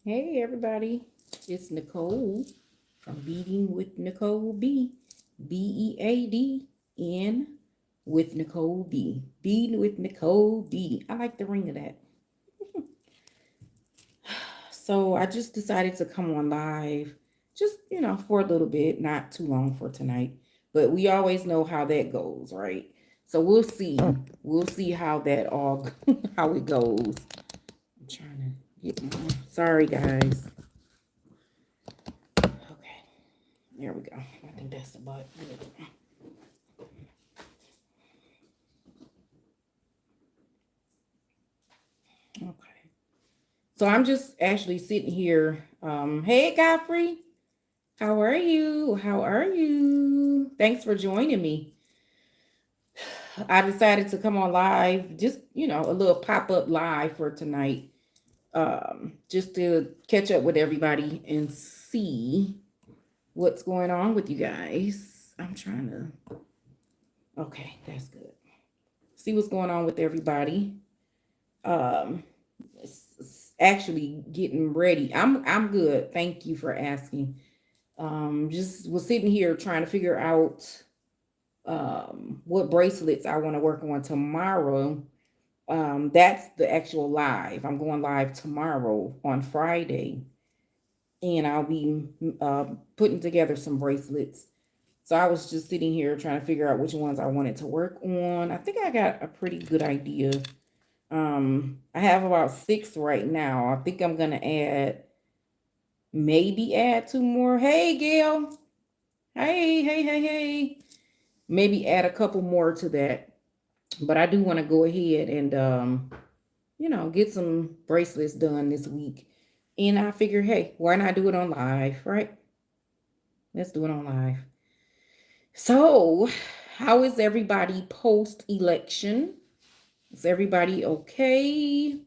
Hey everybody, it's Nicole from Bead'n with Nicole B. Beadn with Nicole B. Bead'n with Nicole B. I like the ring of that. So I just decided to come on live, just for a little bit, not too long for tonight. But we always know how that goes, right? So we'll see. We'll see how that all how it goes. I'm trying to get more. Sorry guys. Okay. There we go. I think that's about good. Okay. So I'm just actually sitting here. Hey, Godfrey. How are you? How are you? Thanks for joining me. I decided to come on live, just, a little pop-up live for tonight. Just to catch up with everybody and see what's going on with you guys. I'm trying to. Okay, that's good. See what's going on with everybody. Um, actually getting ready. I'm good. Thank you for asking. Just was sitting here trying to figure out what bracelets I want to work on tomorrow. That's the actual live. I'm going live tomorrow on Friday, and I'll be putting together some bracelets. So I was just sitting here trying to figure out which ones I wanted to work on. I think I got a pretty good idea. I have about 6 right now. I think I'm gonna maybe add 2 more. Hey, Gail. Hey. Maybe add a couple more to that. But I do want to go ahead and get some bracelets done this week. And I figure, hey, why not do it on live, right? Let's do it on live. So, how is everybody post-election? Is everybody okay?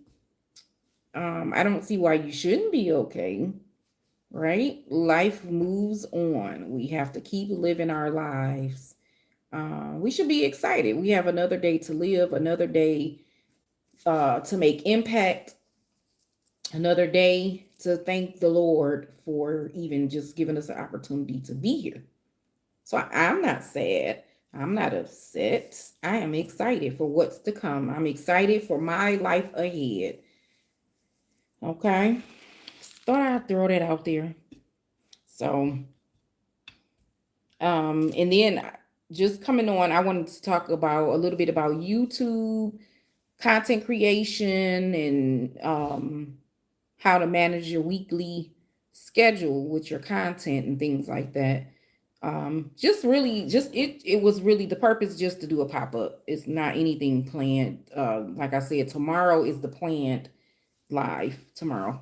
I don't see why you shouldn't be okay, right? Life moves on. We have to keep living our lives. We should be excited. We have another day to live, another day to make impact, another day to thank the Lord for even just giving us an opportunity to be here. So I'm not sad. I'm not upset. I am excited for what's to come. I'm excited for my life ahead. Okay. Thought I'd throw that out there. So, and then just coming on, I wanted to talk about a little bit about YouTube content creation and how to manage your weekly schedule with your content and things like that. Just really, just it was really the purpose just to do a pop-up. It's not anything planned. Like I said, tomorrow is the planned live tomorrow.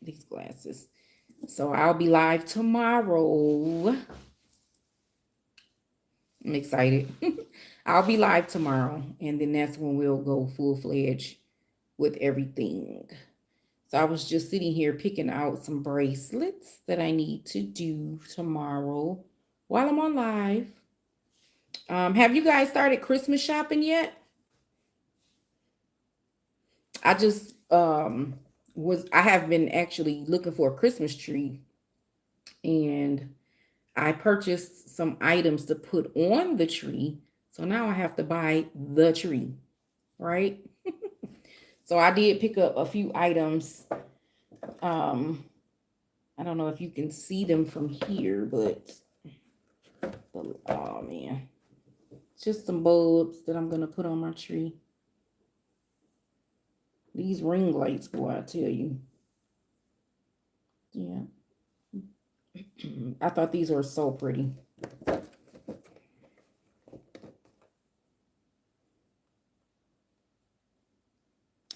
These glasses. So I'll be live tomorrow. I'm excited. I'll be live tomorrow, and then that's when we'll go full-fledged with everything. So I was just sitting here picking out some bracelets that I need to do tomorrow while I'm on live. Have you guys started Christmas shopping yet? I just I have been actually looking for a Christmas tree, and I purchased some items to put on the tree. So now I have to buy the tree, right? So I did pick up a few items. I don't know if you can see them from here, but oh man, just some bulbs that I'm gonna put on my tree. These ring lights, boy, I tell you. Yeah. I thought these were so pretty.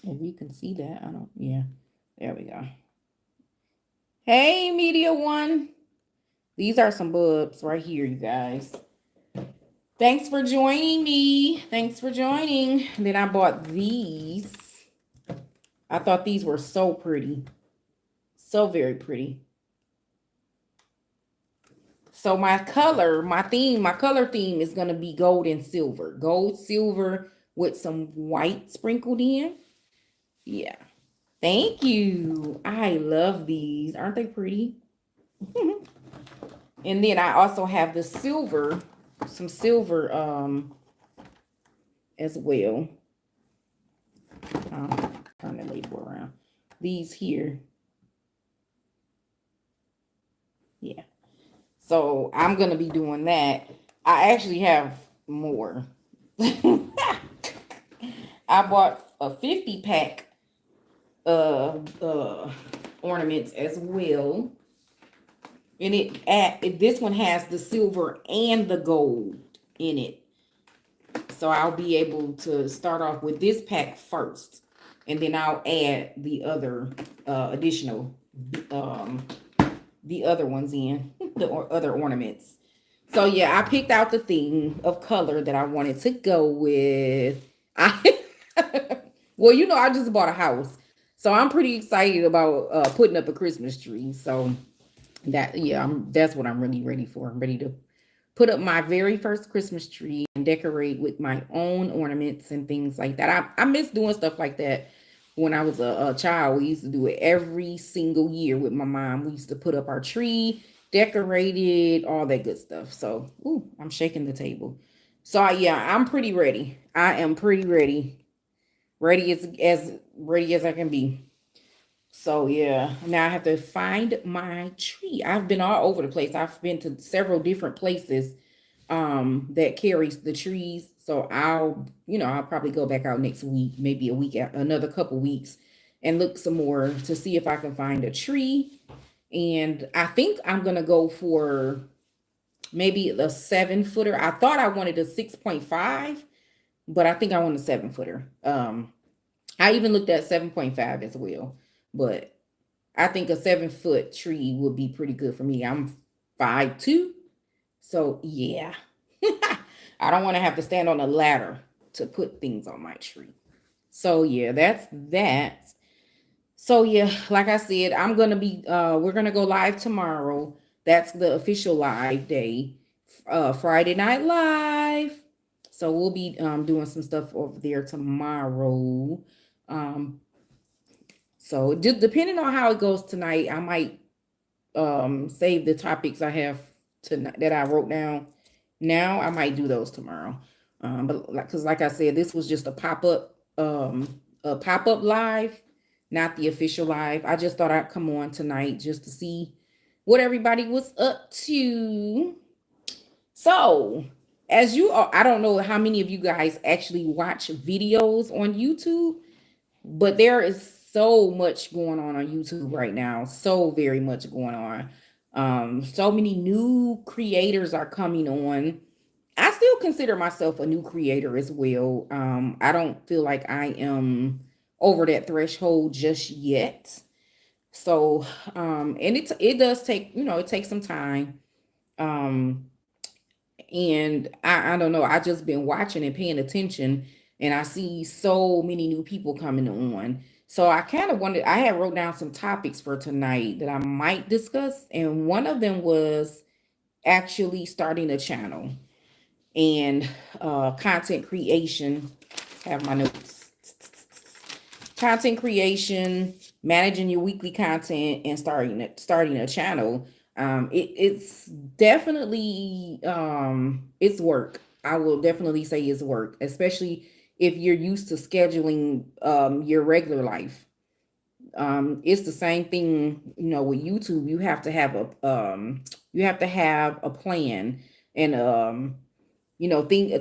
If you can see that, I don't, yeah. There we go. Hey, Media One. These are some bulbs right here, you guys. Thanks for joining me. Thanks for joining. And then I bought these. I thought these were so pretty. So very pretty. So my color theme is going to be gold and silver. Gold, silver with some white sprinkled in. Yeah. Thank you. I love these. Aren't they pretty? And then I also have the silver, some silver as well. Turn the label around. These here. Yeah. So I'm gonna be doing that. I actually have more. I bought a 50 pack of ornaments as well. And this one has the silver and the gold in it. So I'll be able to start off with this pack first. And then I'll add the other additional the other ones in, the other ornaments. So yeah, I picked out the theme of color that I wanted to go with. Well, I just bought a house, so I'm pretty excited about putting up a Christmas tree. So that's what I'm really ready for. I'm ready to put up my very first Christmas tree and decorate with my own ornaments and things like that. I miss doing stuff like that. When I was a child, we used to do it every single year with my mom. We used to put up our tree, decorate it, all that good stuff. So, I'm shaking the table. So, yeah, I'm pretty ready. I am pretty ready. Ready as ready as I can be. So yeah, now I have to find my tree. I've been all over the place. I've been to several different places that carries the trees. So I'll probably go back out next week, maybe a week, another couple weeks, and look some more to see if I can find a tree. And I think I'm gonna go for maybe a 7 footer. I thought I wanted a 6.5, but I think I want a 7 footer. I even looked at 7.5 as well, but I think a 7 foot tree would be pretty good for me. I'm 5'2", so yeah. I don't want to have to stand on a ladder to put things on my tree. So yeah, that's that. So yeah, like I said, we're gonna go live tomorrow. That's the official live day. Friday Night Live. So we'll be doing some stuff over there tomorrow. Um, so just depending on how it goes tonight, I might save the topics I have tonight that I wrote down. Now I might do those tomorrow. But like I said, this was just a pop-up live, not the official live. I just thought I'd come on tonight just to see what everybody was up to. So, I don't know how many of you guys actually watch videos on YouTube, but there is so much going on YouTube right now. So very much going on. So many new creators are coming on. I still consider myself a new creator as well. I don't feel like I am over that threshold just yet. So, and it does take, it takes some time. Um, and I don't know, I just been watching and paying attention, and I see so many new people coming on. So I kind of wanted, I had wrote down some topics for tonight that I might discuss, and one of them was actually starting a channel and content creation. Have my notes. Content creation, managing your weekly content, and starting a channel. It's definitely it's work. I will definitely say it's work, especially if you're used to scheduling your regular life. It's the same thing, with YouTube. You have to have a plan and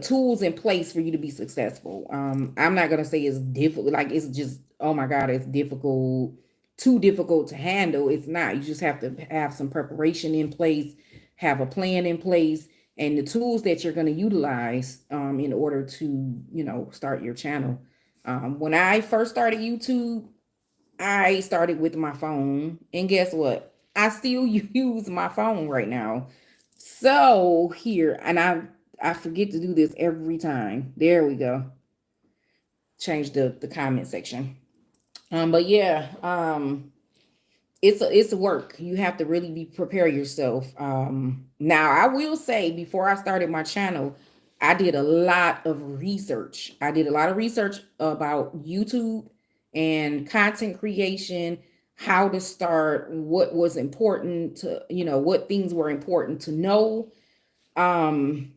tools in place for you to be successful. I'm not gonna say it's difficult, like it's just, oh my god, it's difficult, too difficult to handle. It's not. You just have to have some preparation in place, have a plan in place, and the tools that you're going to utilize in order to start your channel. When I first started YouTube, I started with my phone, and guess what? I still use my phone right now. So here, and I forget to do this every time. There we go. Change the comment section. But yeah, it's a work. You have to really prepare yourself. Now I will say, before I started my channel, I did a lot of research. I did a lot of research about YouTube and content creation, how to start, what was important to, what things were important to know, um,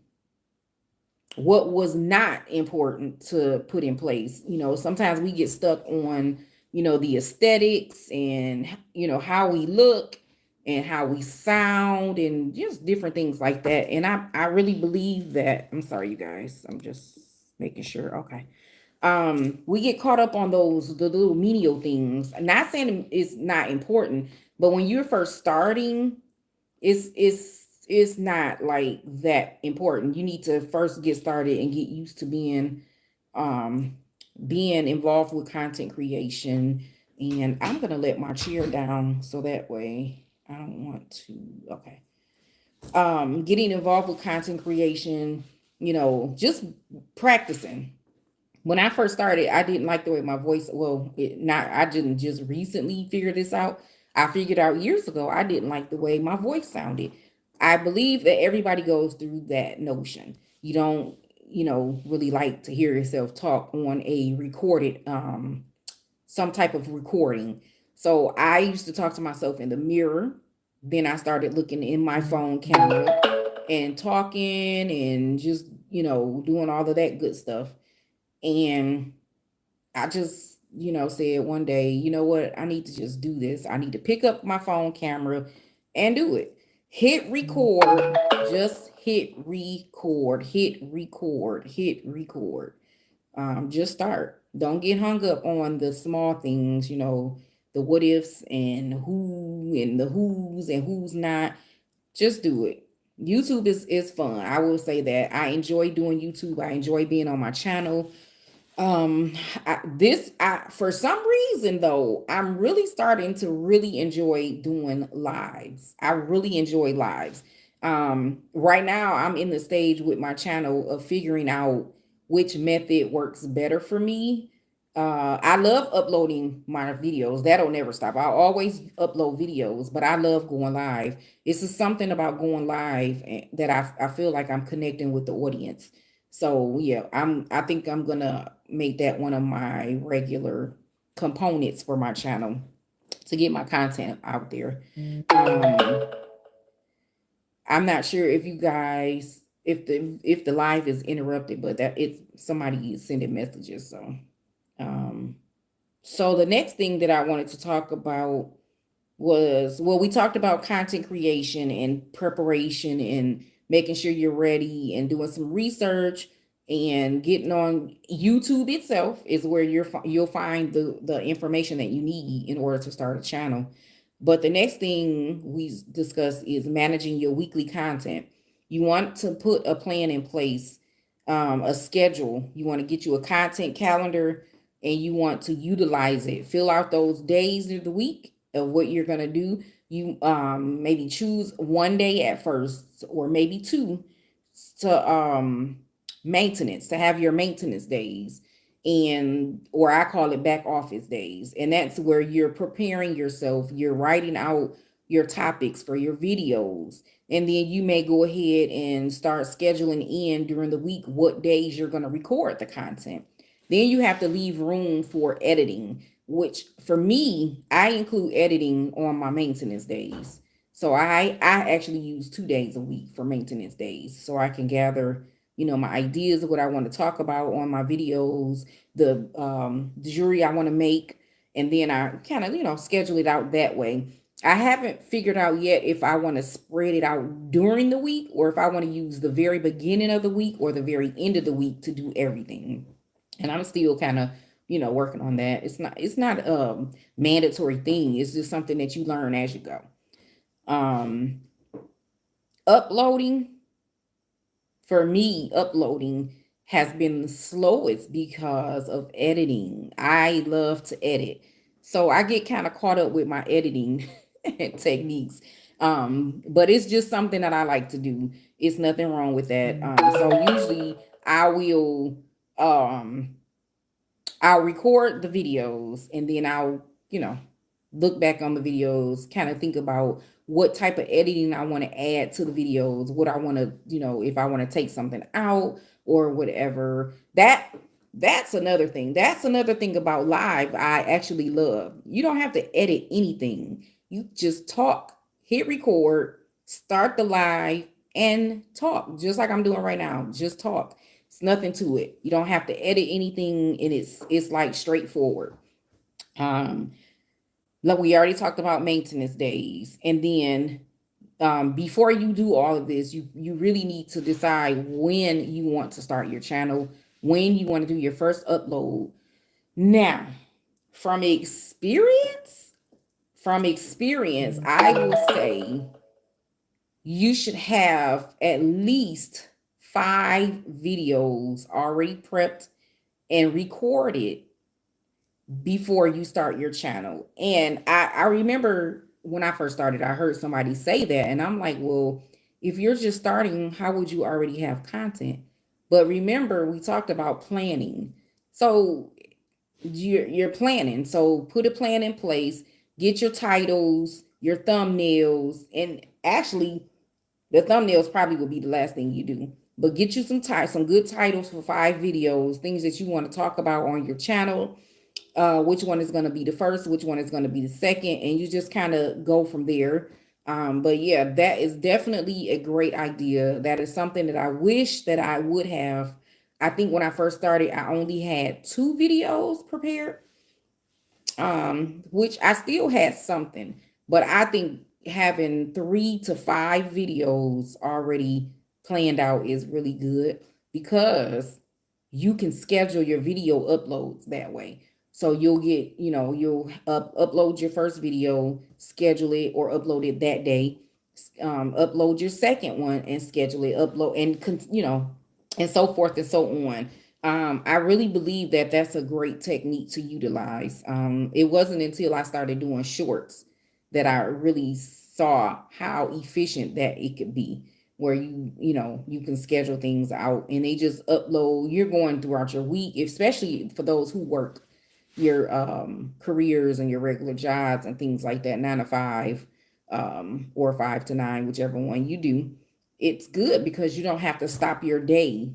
what was not important to put in place. Sometimes we get stuck on, the aesthetics and, how we look and how we sound and just different things like that. And I really believe that, I'm sorry, you guys, I'm just making sure. Okay. We get caught up on the little menial things. I'm not saying it's not important, but when you're first starting, it's not like that important. You need to first get started and get used to um being involved with content creation. And I'm gonna let my chair down so that way I don't want to. Okay. Getting involved with content creation, just practicing. When I first started, I didn't like the way my voice, well, I didn't just recently figure this out. I figured out years ago, I didn't like the way my voice sounded. I believe that everybody goes through that notion. You don't, really like to hear yourself talk on a recorded, some type of recording. So I used to talk to myself in the mirror. Then I started looking in my phone camera and talking and just, doing all of that good stuff. And I just, said one day, you know what? I need to just do this. I need to pick up my phone camera and do it. Hit record, just hit record, hit record, hit record. Just start. Don't get hung up on the small things, the what ifs and who and the who's and who's not. Just do it. YouTube is fun. I will say that. I enjoy doing YouTube. I enjoy being on my channel. um for some reason though, I'm really starting to really enjoy doing lives. I really enjoy lives. Right now I'm in the stage with my channel of figuring out which method works better for me. I love uploading my videos. That'll never stop. I'll always upload videos, but I love going live. It's just something about going live that I feel like I'm connecting with the audience. So yeah, I think I'm gonna make that one of my regular components for my channel to get my content out there. Um, I'm not sure if you guys, if the live is interrupted, but that it's somebody is sending messages. Um so the next thing that I wanted to talk about was, well, we talked about content creation and preparation and making sure you're ready and doing some research and getting on YouTube itself is where you'll find the information that you need in order to start a channel. But the next thing we discuss is managing your weekly content. You want to put a plan in place, a schedule. You want to get you a content calendar and you want to utilize it. Fill out those days of the week of what you're going to do. You maybe choose one day at first or maybe two to maintenance, to have your maintenance days, and or I call it back office days. And that's where you're preparing yourself, you're writing out your topics for your videos, and then you may go ahead and start scheduling in during the week what days you're going to record the content. Then you have to leave room for editing, which for me, I include editing on my maintenance days. So I actually use 2 days a week for maintenance days so I can gather, my ideas of what I want to talk about on my videos, the jewelry I want to make, and then I kind of, schedule it out that way. I haven't figured out yet if I want to spread it out during the week or if I want to use the very beginning of the week or the very end of the week to do everything. And I'm still kind of, working on that. It's not a mandatory thing. It's just something that you learn as you go. Um, Uploading, for me, uploading has been the slowest because of editing. I love to edit. So I get kind of caught up with my editing techniques. But it's just something that I like to do. It's nothing wrong with that. So usually I will um I'll record the videos and then I'll, look back on the videos, kind of think about what type of editing I want to add to the videos, what I want to, if I want to take something out or whatever. That's another thing. That's another thing about live I actually love. You don't have to edit anything. You just talk, hit record, start the live, and talk just like I'm doing right now. Just talk. It's nothing to it. You don't have to edit anything, and it's like straightforward. Um, like we already talked about maintenance days, and then before you do all of this, you really need to decide when you want to start your channel, when you want to do your first upload. Now, from experience, I will say you should have at least 5 videos already prepped and recorded before you start your channel. And I remember when I first started, I heard somebody say that, and I'm like, well, if you're just starting, how would you already have content? But remember, we talked about planning. So you're planning. So put a plan in place, get your titles, your thumbnails, and actually the thumbnails probably will be the last thing you do. But get you some good titles for 5 videos, things that you want to talk about on your channel, which one is going to be the first, which one is going to be the second, and you just kind of go from there. But yeah, that is definitely a great idea. That is something that I wish that I would have. I think when I first started, I only had 2 videos prepared, which I still had something, but I think having 3 to 5 videos already planned out is really good because you can schedule your video uploads that way. So you'll get, you'll upload your first video, schedule it or upload it that day, upload your second one and schedule it, upload and so forth and so on. I really believe that that's a great technique to utilize. It wasn't until I started doing shorts that I really saw how efficient that it could be, where you can schedule things out and they just upload. You're going throughout your week, especially for those who work your careers and your regular jobs and things like that, 9 to 5, or 5 to 9, whichever one you do. It's good because you don't have to stop your day,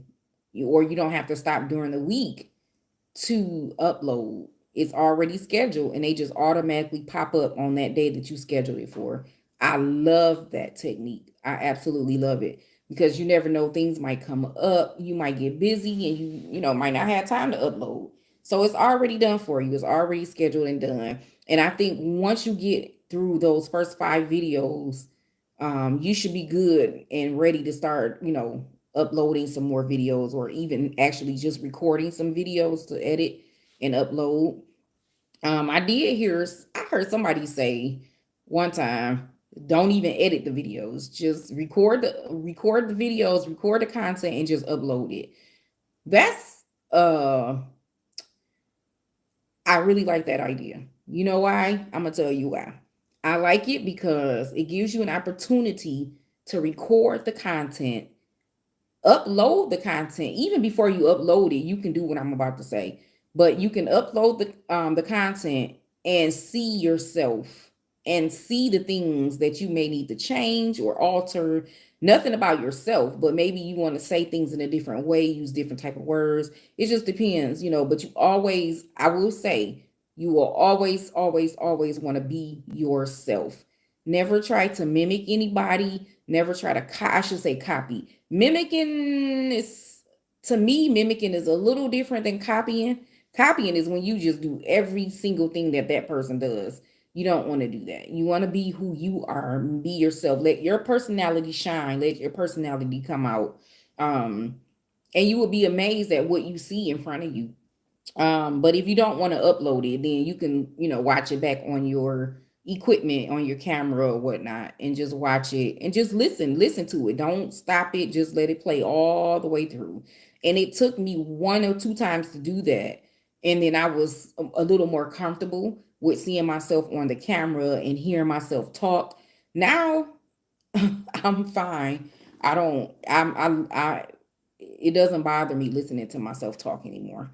or you don't have to stop during the week to upload. It's already scheduled and they just automatically pop up on that day that you scheduled it for. I love that technique. I absolutely love it because you never know, things might come up. You might get busy and might not have time to upload. So it's already done for you. It's already scheduled and done. And I think once you get through those first 5 videos, you should be good and ready to start, uploading some more videos, or even actually just recording some videos to edit and upload. I heard somebody say one time, don't even edit the videos, just record the videos, record the content and just upload it. That's I really like that idea. You know why? I'm gonna tell you why. I like it because it gives you an opportunity to record the content, upload the content. Even before you upload it, you can do what I'm about to say. But you can upload the content and see yourself and see the things that you may need to change or alter. Nothing about yourself, but maybe you want to say things in a different way, use different type of words. It just depends, but I will say, you will always, always, always want to be yourself. Never try to mimic anybody. Never try to, I should say copy. Mimicking is, to me, mimicking is a little different than copying. Copying is when you just do every single thing that that person does. You don't want to do that. You want to be who you are, be yourself. Let your personality shine. Let your personality come out. And you will be amazed at what you see in front of you. But if you don't want to upload it, then you can, watch it back on your equipment, on your camera or whatnot, and just watch it and just listen to it. Don't stop it. Just let it play all the way through. And it took me 1 or 2 times to do that. And then I was a little more comfortable with seeing myself on the camera and hearing myself talk. Now I'm fine. I don't, I, it doesn't bother me listening to myself talk anymore.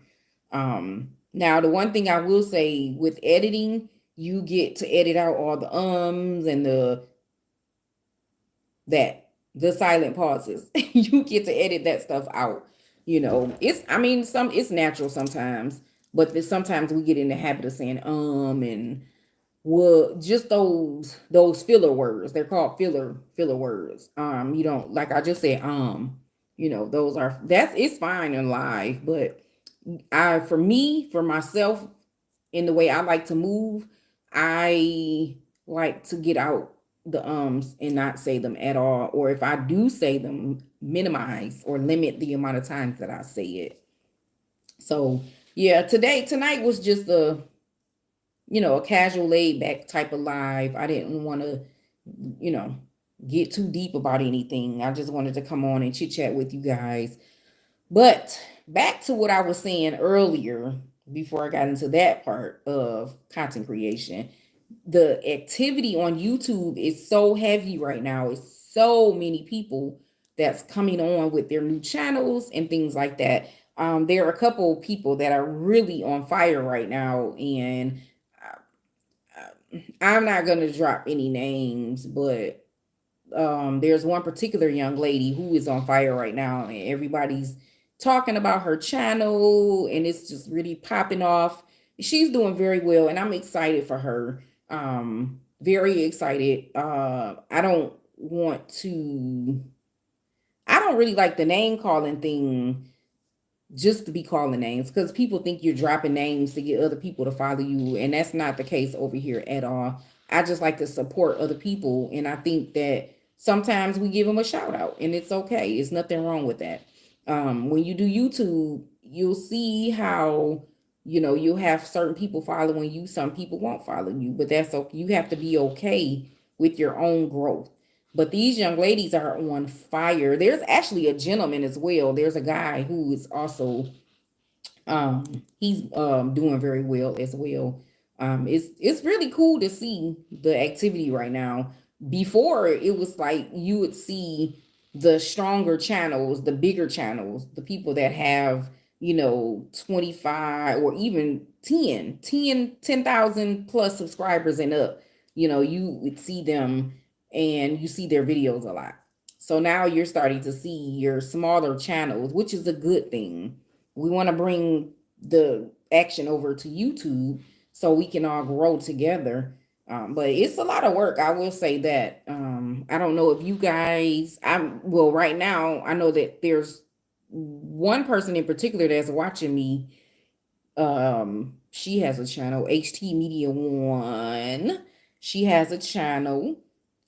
Now the one thing I will say with editing, you get to edit out all the ums and the silent pauses. You get to edit that stuff out. It's, I mean, it's natural sometimes, but sometimes we get in the habit of saying and well, just those filler words. They're called filler words. You don't, like I just said, those are, that's, it's fine in life, but for me, for myself, in the way I like to move, I like to get out the and not say them at all, or if I do say them, minimize or limit the amount of times that I say it. So yeah, tonight was just a casual laid back type of live. I didn't want to, you know, get too deep about anything. I just wanted to come on and chit chat with you guys. But back to what I was saying earlier before I got into that part of content creation. The activity on YouTube is so heavy right now. It's so many people that's coming on with their new channels and things like that. There are a couple people that are really on fire right now, and I'm not going to drop any names, but there's one particular young lady who is on fire right now, and everybody's talking about her channel, and it's just really popping off. She's doing very well, and I'm excited for her. Very excited. I don't really like the name calling thing just to be calling names, because people think you're dropping names to get other people to follow you, and that's not the case over here at all. I just like to support other people, and I think that sometimes we give them a shout out, and it's okay. It's nothing wrong with that. When you do YouTube, you'll see how you'll have certain people following you, some people won't follow you, but that's okay. You have to be okay with your own growth. But these young ladies are on fire. There's actually a gentleman as well. There's a guy who is also he's doing very well as well. It's really cool to see the activity right now. Before, it was like you would see the stronger channels, the bigger channels, the people that have 25 or even 10,000 plus subscribers and up. You would see them, and you see their videos a lot. So now you're starting to see your smaller channels, which is a good thing. We want to bring the action over to YouTube so we can all grow together. But it's a lot of work. I will say that. I don't know if you guys, well, right now, I know that there's one person in particular that's watching me. She has a channel, HT Media One. She has a channel,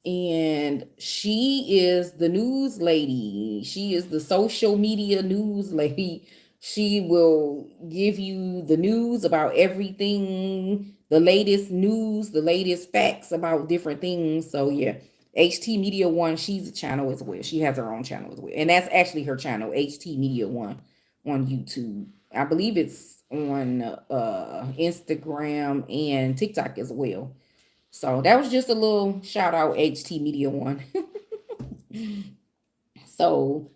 and she is the news lady. She is the social media news lady. She will give you the news about everything, the latest news, the latest facts about different things. So yeah, HT Media One, she's a channel as well. She has her own channel as well. And that's actually her channel, HT Media One on YouTube. I believe it's on Instagram and TikTok as well. So that was just a little shout out, HT Media One. So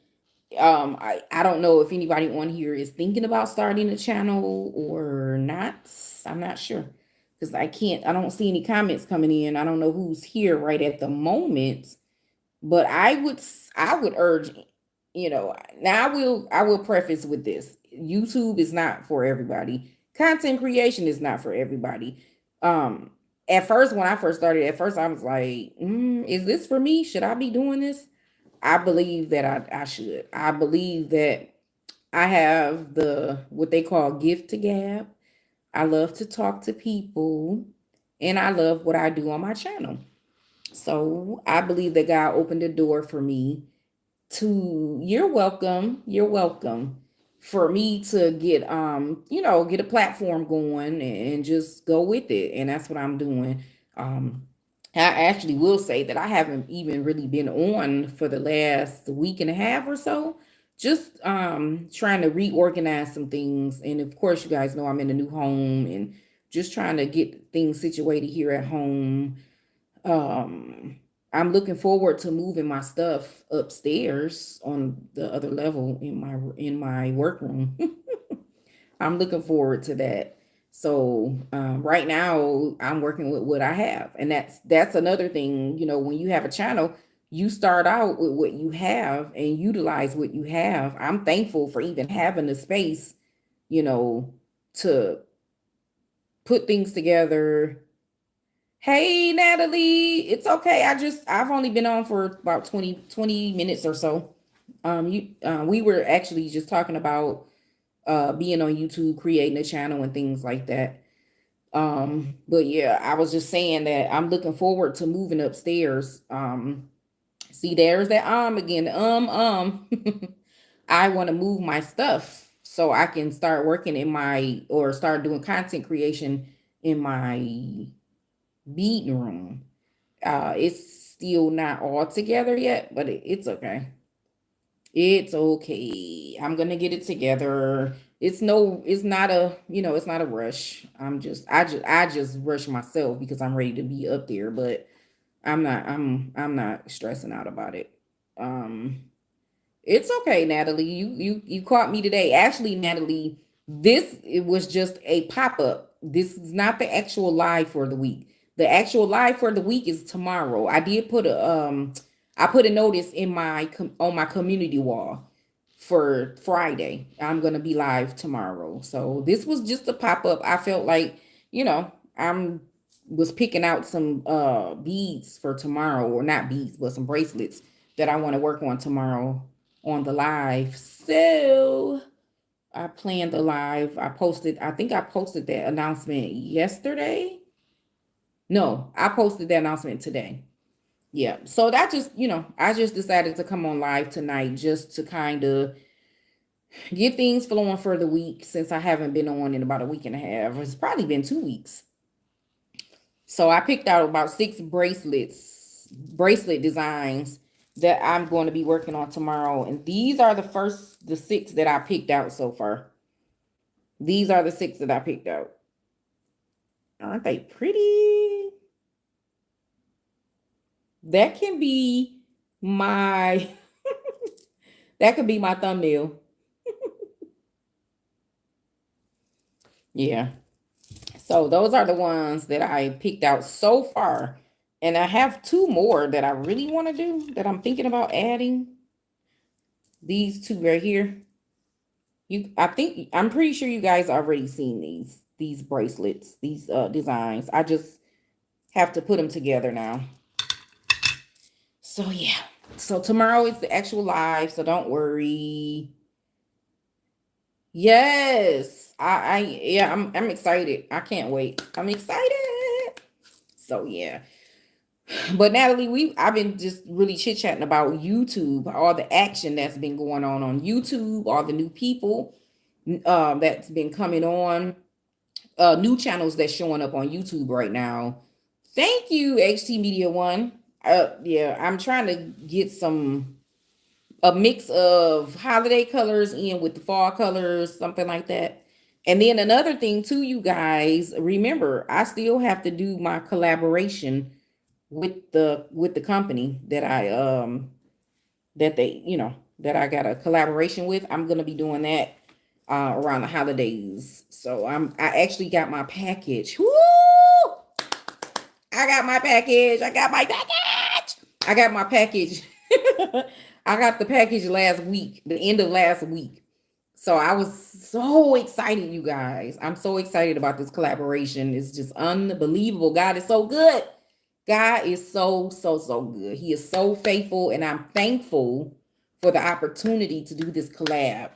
I don't know if anybody on here is thinking about starting a channel or not. I'm not sure, because I don't see any comments coming in. I don't know who's here right at the moment, but I would urge, now I will preface with this. YouTube is not for everybody. Content creation is not for everybody. At first, when I first started, at first I was like, is this for me? Should I be doing this? I believe that I should. I believe that I have what they call gift to gab. I love to talk to people, and I love what I do on my channel. So I believe that God opened the door for me to, you're welcome, for me to get a platform going and just go with it. And that's what I'm doing. I actually will say that I haven't even really been on for the last week and a half or so, just trying to reorganize some things. And of course, you guys know I'm in a new home, and just trying to get things situated here at home. um I'm looking forward to moving my stuff upstairs on the other level in my workroom. I'm looking forward to that. So right now I'm working with what I have, and that's another thing. When you have a channel, you start out with what you have and utilize what you have. I'm thankful for even having the space, you know, to put things together. Hey, Natalie, it's okay. I've only been on for about 20 minutes or so. We were actually just talking about being on YouTube, creating a channel and things like that. But yeah, I was just saying that I'm looking forward to moving upstairs. See, there's that again. I want to move my stuff so I can start working in my or start doing content creation in my Bead'n room. It's still not all together yet, but it's okay. It's okay. I'm gonna get it together. It's not a, it's not a rush. I just rush myself because I'm ready to be up there, but I'm not stressing out about it. Um, it's okay, Natalie. You caught me today. Actually, Natalie, it was just a pop-up. This is not the actual live for the week. The actual live for the week is tomorrow. I put a notice in on my community wall for Friday. I'm going to be live tomorrow. So this was just a pop-up. I felt like, I'm was picking out some beads for tomorrow, or not beads, but some bracelets that I want to work on tomorrow on the live. So I planned the live. I think I posted that announcement yesterday. No, I posted that announcement today. Yeah. So that just, I just decided to come on live tonight just to kind of get things flowing for the week since I haven't been on in about a week and a half. It's probably been 2 weeks. So I picked out about 6 bracelet designs that I'm going to be working on tomorrow. And these are the 6 that I picked out so far. These are the 6 that I picked out. Aren't they pretty? That can be my, that could be my thumbnail. Yeah. So those are the ones that I picked out so far. And I have 2 more that I really want to do that I'm thinking about adding. These 2 right here. I'm pretty sure you guys already seen these bracelets, these designs. I just have to put them together now. So yeah. So tomorrow is the actual live, so don't worry. Yes. I'm excited. I can't wait. I'm excited. So yeah. But Natalie, I've been just really chit-chatting about YouTube, all the action that's been going on YouTube, all the new people that's been coming on, new channels that's showing up on YouTube right now. Thank you, HT Media One. Yeah, I'm trying to get a mix of holiday colors in with the fall colors, something like that. And then another thing too, you guys, remember, I still have to do my collaboration with the company that that I got a collaboration with. I'm gonna be doing that around the holidays. So I actually got my package. Woo! I got my package. I got my package. I got my package. I got the package last week, the end of last week. So I was so excited, you guys. I'm so excited about this collaboration. It's just unbelievable. God is so good. God is so, so, so good. He is so faithful, and I'm thankful for the opportunity to do this collab.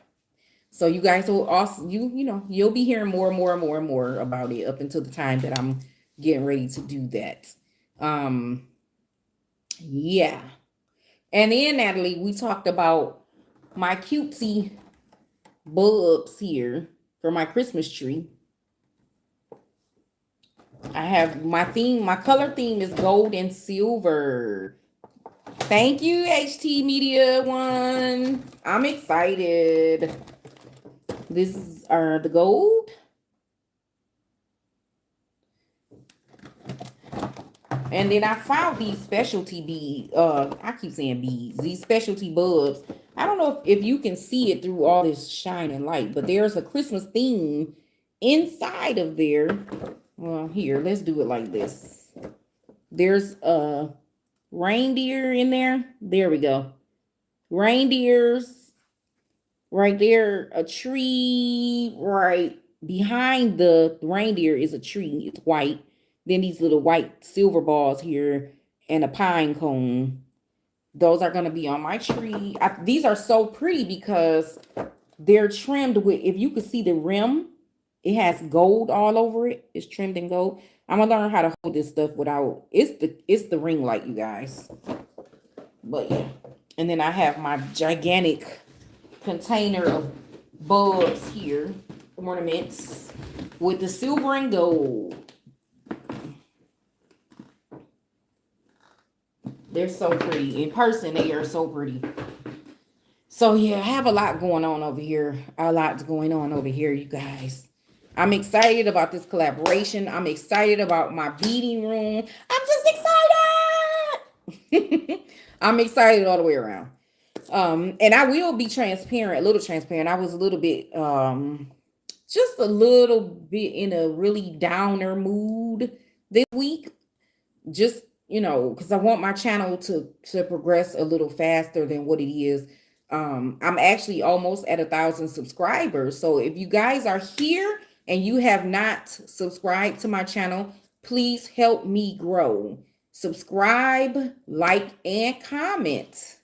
So you guys will also, you'll be hearing more and more and more and more about it up until the time that I'm getting ready to do that. Yeah. And then, Natalie, we talked about my cutesy bulbs here for my Christmas tree. I have my color theme is gold and silver. Thank you, HT Media One. I'm excited. This is the gold. And then I found these specialty beads. I keep saying beads. These specialty bulbs. I don't know if you can see it through all this shining light, but there's a Christmas theme inside of there. Well, here, let's do it like this. There's a reindeer in there. There we go. Reindeers right there, a tree right behind the reindeer is a tree. It's white. Then these little white silver balls here and a pine cone. Those are going to be on my tree. These are so pretty because they're trimmed with, if you could see the rim, it has gold all over it. It's trimmed in gold. I'm gonna learn how to hold this stuff without, it's the ring light, you guys. But yeah. And then I have my gigantic container of bulbs here, ornaments with the silver and gold. They're so pretty. In person, they are so pretty. So yeah, I have a lot going on over here. A lot's going on over here, you guys. I'm excited about this collaboration. I'm excited about my beading room. I'm just excited. I'm excited all the way around. And I will be transparent, a little transparent. I was a little bit, just a little bit in a really downer mood this week. Just, because I want my channel to progress a little faster than what it is. I'm actually almost at 1,000 subscribers. So if you guys are here and you have not subscribed to my channel, please help me grow. Subscribe, like, and comment.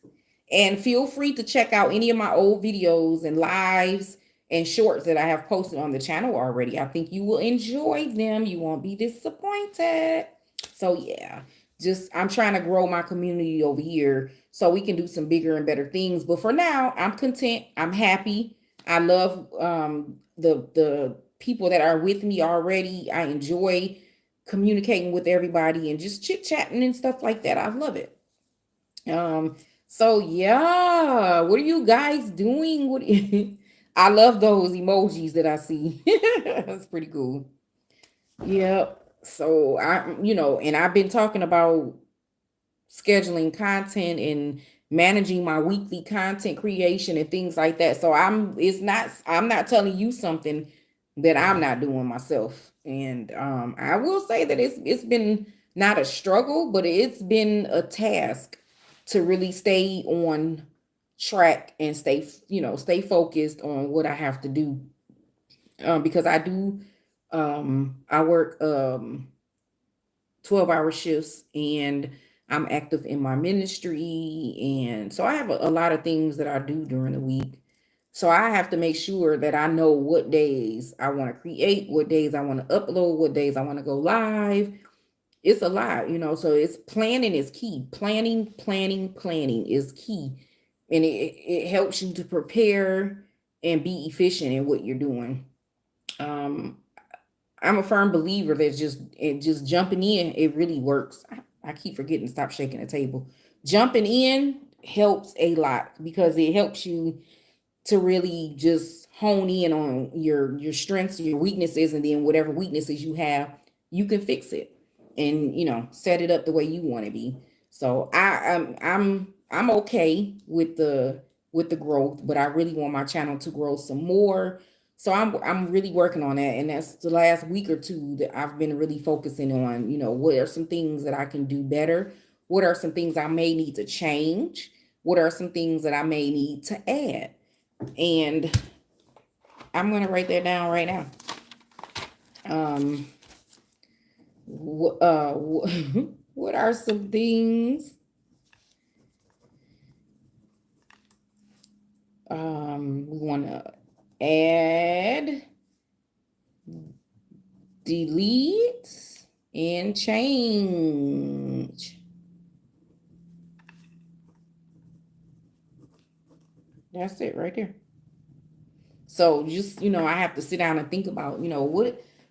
And feel free to check out any of my old videos and lives and shorts that I have posted on the channel already. I think you will enjoy them. You won't be disappointed. So yeah, I'm trying to grow my community over here so we can do some bigger and better things. But for now, I'm content. I'm happy. I love the people that are with me already. I enjoy communicating with everybody and just chit-chatting and stuff like that. I love it. So yeah, what are you guys doing? I love those emojis that I see. That's pretty cool. Yep. So and I've been talking about scheduling content and managing my weekly content creation and things like that. So I'm not telling you something that I'm not doing myself. And I will say that it's been not a struggle, but it's been a task to really stay on track and stay focused on what I have to do. Because I work 12-hour shifts and I'm active in my ministry. And so I have a lot of things that I do during the week. So I have to make sure that I know what days I want to create, what days I want to upload, what days I want to go live. It's a lot, so it's planning is key. Planning is key. And it helps you to prepare and be efficient in what you're doing. I'm a firm believer that just jumping in, it really works. I keep forgetting to stop shaking the table. Jumping in helps a lot because it helps you to really just hone in on your strengths, your weaknesses, and then whatever weaknesses you have, you can fix it and set it up the way you want to be. So I'm okay with the growth, but I really want my channel to grow some more. So I'm really working on that, and that's the last week or two that I've been really focusing on. What are some things that I can do better? What are some things I may need to change? What are some things that I may need to add? And I'm gonna write that down right now. What are some things we want to add, delete, and change? That's it right there. So just, I have to sit down and think about,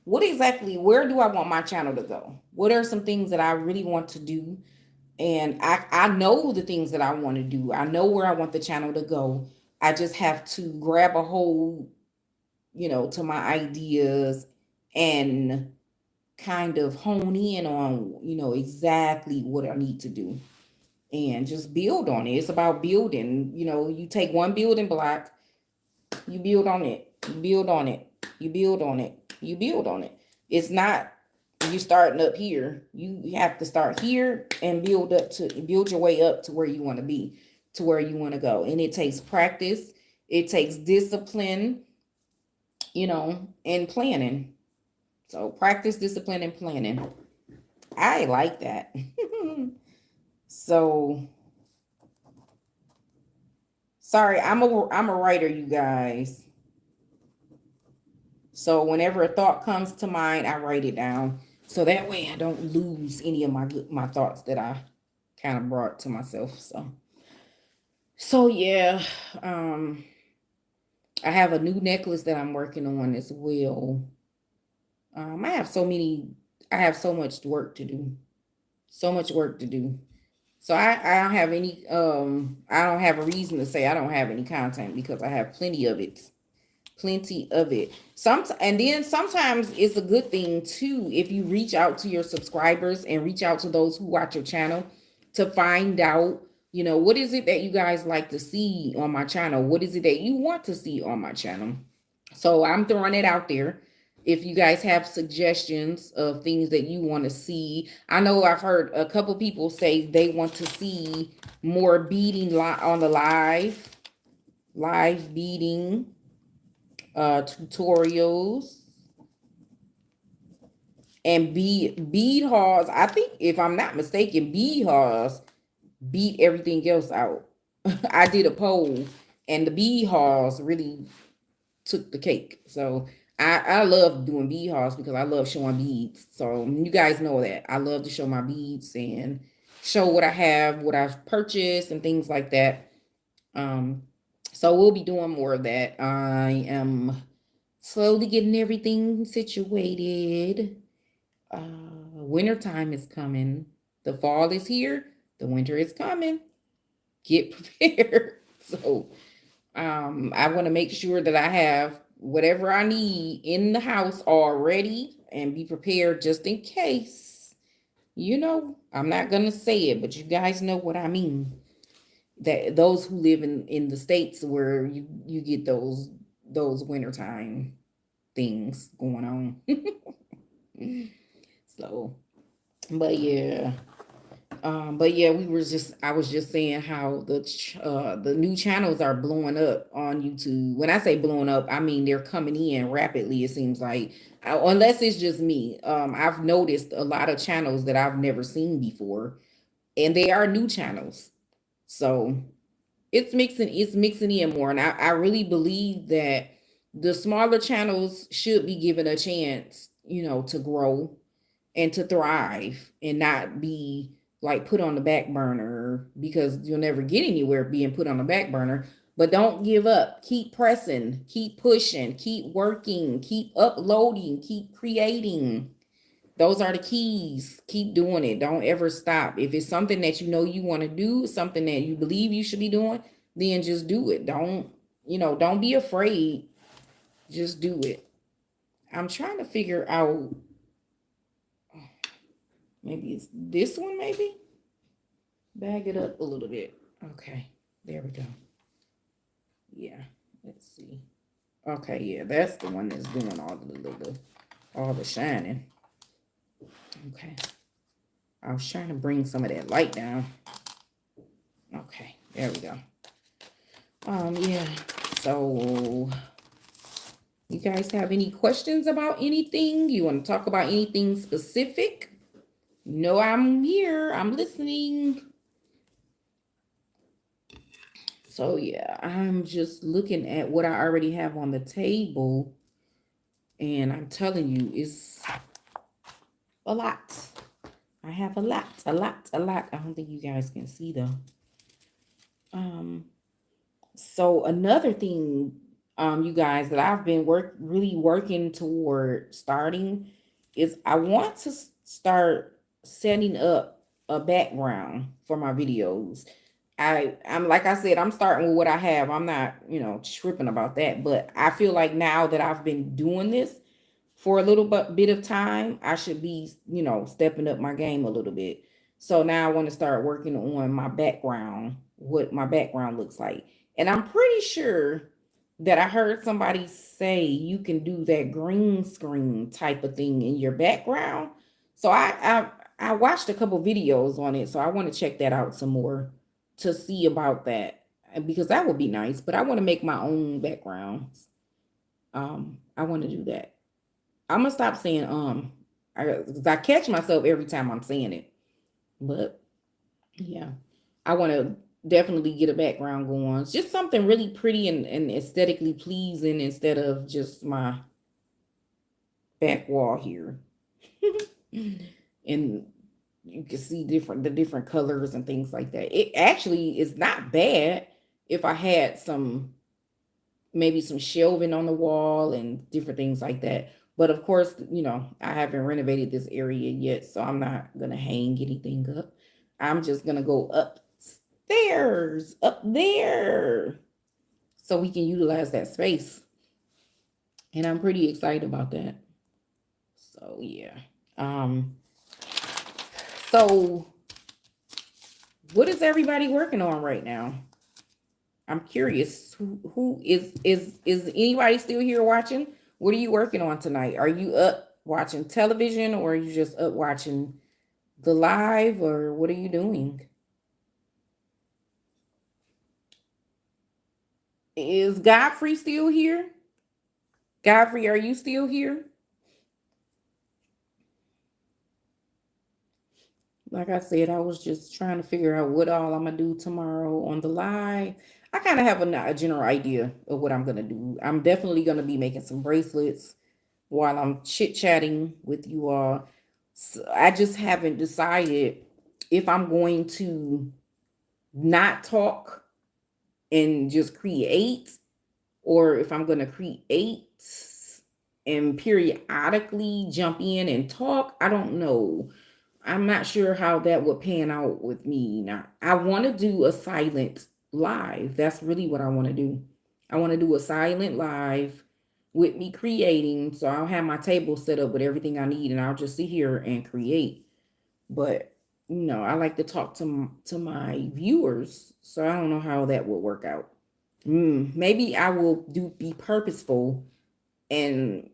what exactly, where do I want my channel to go? What are some things that I really want to do? And I know the things that I want to do. I know where I want the channel to go. I just have to grab a hold, to my ideas and kind of hone in on, exactly what I need to do and just build on it. It's about building. You take one building block, you build on it, you build on it, you build on it, you build on it. It's not You're starting up here. You have to start here and build your way up to where you want to be, to where you want to go. And it takes practice, it takes discipline, and planning. So practice, discipline, and planning. I like that. So sorry, I'm a writer, you guys. So whenever a thought comes to mind, I write it down. So that way I don't lose any of my thoughts that I kind of brought to myself. So yeah, I have a new necklace that I'm working on as well. I have I have so much work to do. So much work to do. So I don't have any I don't have a reason to say I don't have any content because I have plenty of it. Plenty of it. And then sometimes it's a good thing too if you reach out to your subscribers and reach out to those who watch your channel to find out, what is it that you guys like to see on my channel? What is it that you want to see on my channel? So I'm throwing it out there. If you guys have suggestions of things that you want to see, I know I've heard a couple people say they want to see more beading on the live beading tutorials and bead hauls. I think if I'm not mistaken, bead hauls beat everything else out. I did a poll and the bead hauls really took the cake. So I love doing bead hauls because I love showing beads. So you guys know that I love to show my beads and show what I have, what I've purchased and things like that. So we'll be doing more of that. I am slowly getting everything situated. Wintertime is coming. The fall is here. The winter is coming. Get prepared. So I want to make sure that I have whatever I need in the house already and be prepared just in case. I'm not going to say it, but you guys know what I mean. That those who live in the states where you get those wintertime things going on. So, but yeah, I was just saying how the new channels are blowing up on YouTube. When I say blowing up, I mean they're coming in rapidly. It seems like, unless it's just me, I've noticed a lot of channels that I've never seen before, and they are new channels. So it's mixing in more, and I really believe that the smaller channels should be given a chance, to grow and to thrive and not be like put on the back burner, because you'll never get anywhere being put on the back burner. But don't give up. Keep pressing, keep pushing, keep working, keep uploading, keep creating. Those are the keys. Keep doing it. Don't ever stop. If it's something that you want to do, something that you believe you should be doing, then just do it. Don't be afraid. Just do it. I'm trying to figure out, maybe it's this one, maybe? Bag it up a little bit. Okay, there we go. Yeah, let's see. Okay, yeah, that's the one that's doing all the shining. Okay. I was trying to bring some of that light down. Okay, there we go. Yeah. So you guys have any questions about anything? You want to talk about anything specific? No, I'm here. I'm listening. So yeah, I'm just looking at what I already have on the table. And I'm telling you, it's a lot. I have a lot. I don't think you guys can see though. So another thing, you guys, that I've been really working toward starting is I want to start setting up a background for my videos. I'm like I said, I'm starting with what I have. I'm not, tripping about that, but I feel like now that I've been doing this for a little bit of time, I should be, stepping up my game a little bit. So now I want to start working on my background, what my background looks like. And I'm pretty sure that I heard somebody say you can do that green screen type of thing in your background. So I watched a couple videos on it, so I want to check that out some more to see about that because that would be nice. But I want to make my own backgrounds. I want to do that. I'm gonna stop saying I catch myself every time I'm saying it. But yeah, I want to definitely get a background going. It's just something really pretty and aesthetically pleasing instead of just my back wall here. And you can see the different colors and things like that. It actually is not bad if I had some maybe some shelving on the wall and different things like that. But of course, I haven't renovated this area yet, so I'm not gonna hang anything up. I'm just gonna go upstairs, up there, so we can utilize that space. And I'm pretty excited about that. So yeah. Um, so what is everybody working on right now? I'm curious. Who is anybody still here watching? What are you working on tonight? Are you up watching television or are you just up watching the live or what are you doing? Is Godfrey still here? Godfrey, are you still here? Like I said, I was just trying to figure out what all I'm gonna do tomorrow on the live. I kind of have a general idea of what I'm gonna do. I'm definitely gonna be making some bracelets while I'm chit chatting with you all. So I just haven't decided if I'm going to not talk and just create or if I'm going to create and periodically jump in and talk. I don't know. I'm not sure how that would pan out with me. Now, I want to do a silent live. That's really what I want to do. I want to do a silent live with me creating. So I'll have my table set up with everything I need and I'll just sit here and create. But, I like to talk to my viewers. So I don't know how that will work out. Maybe I will be purposeful and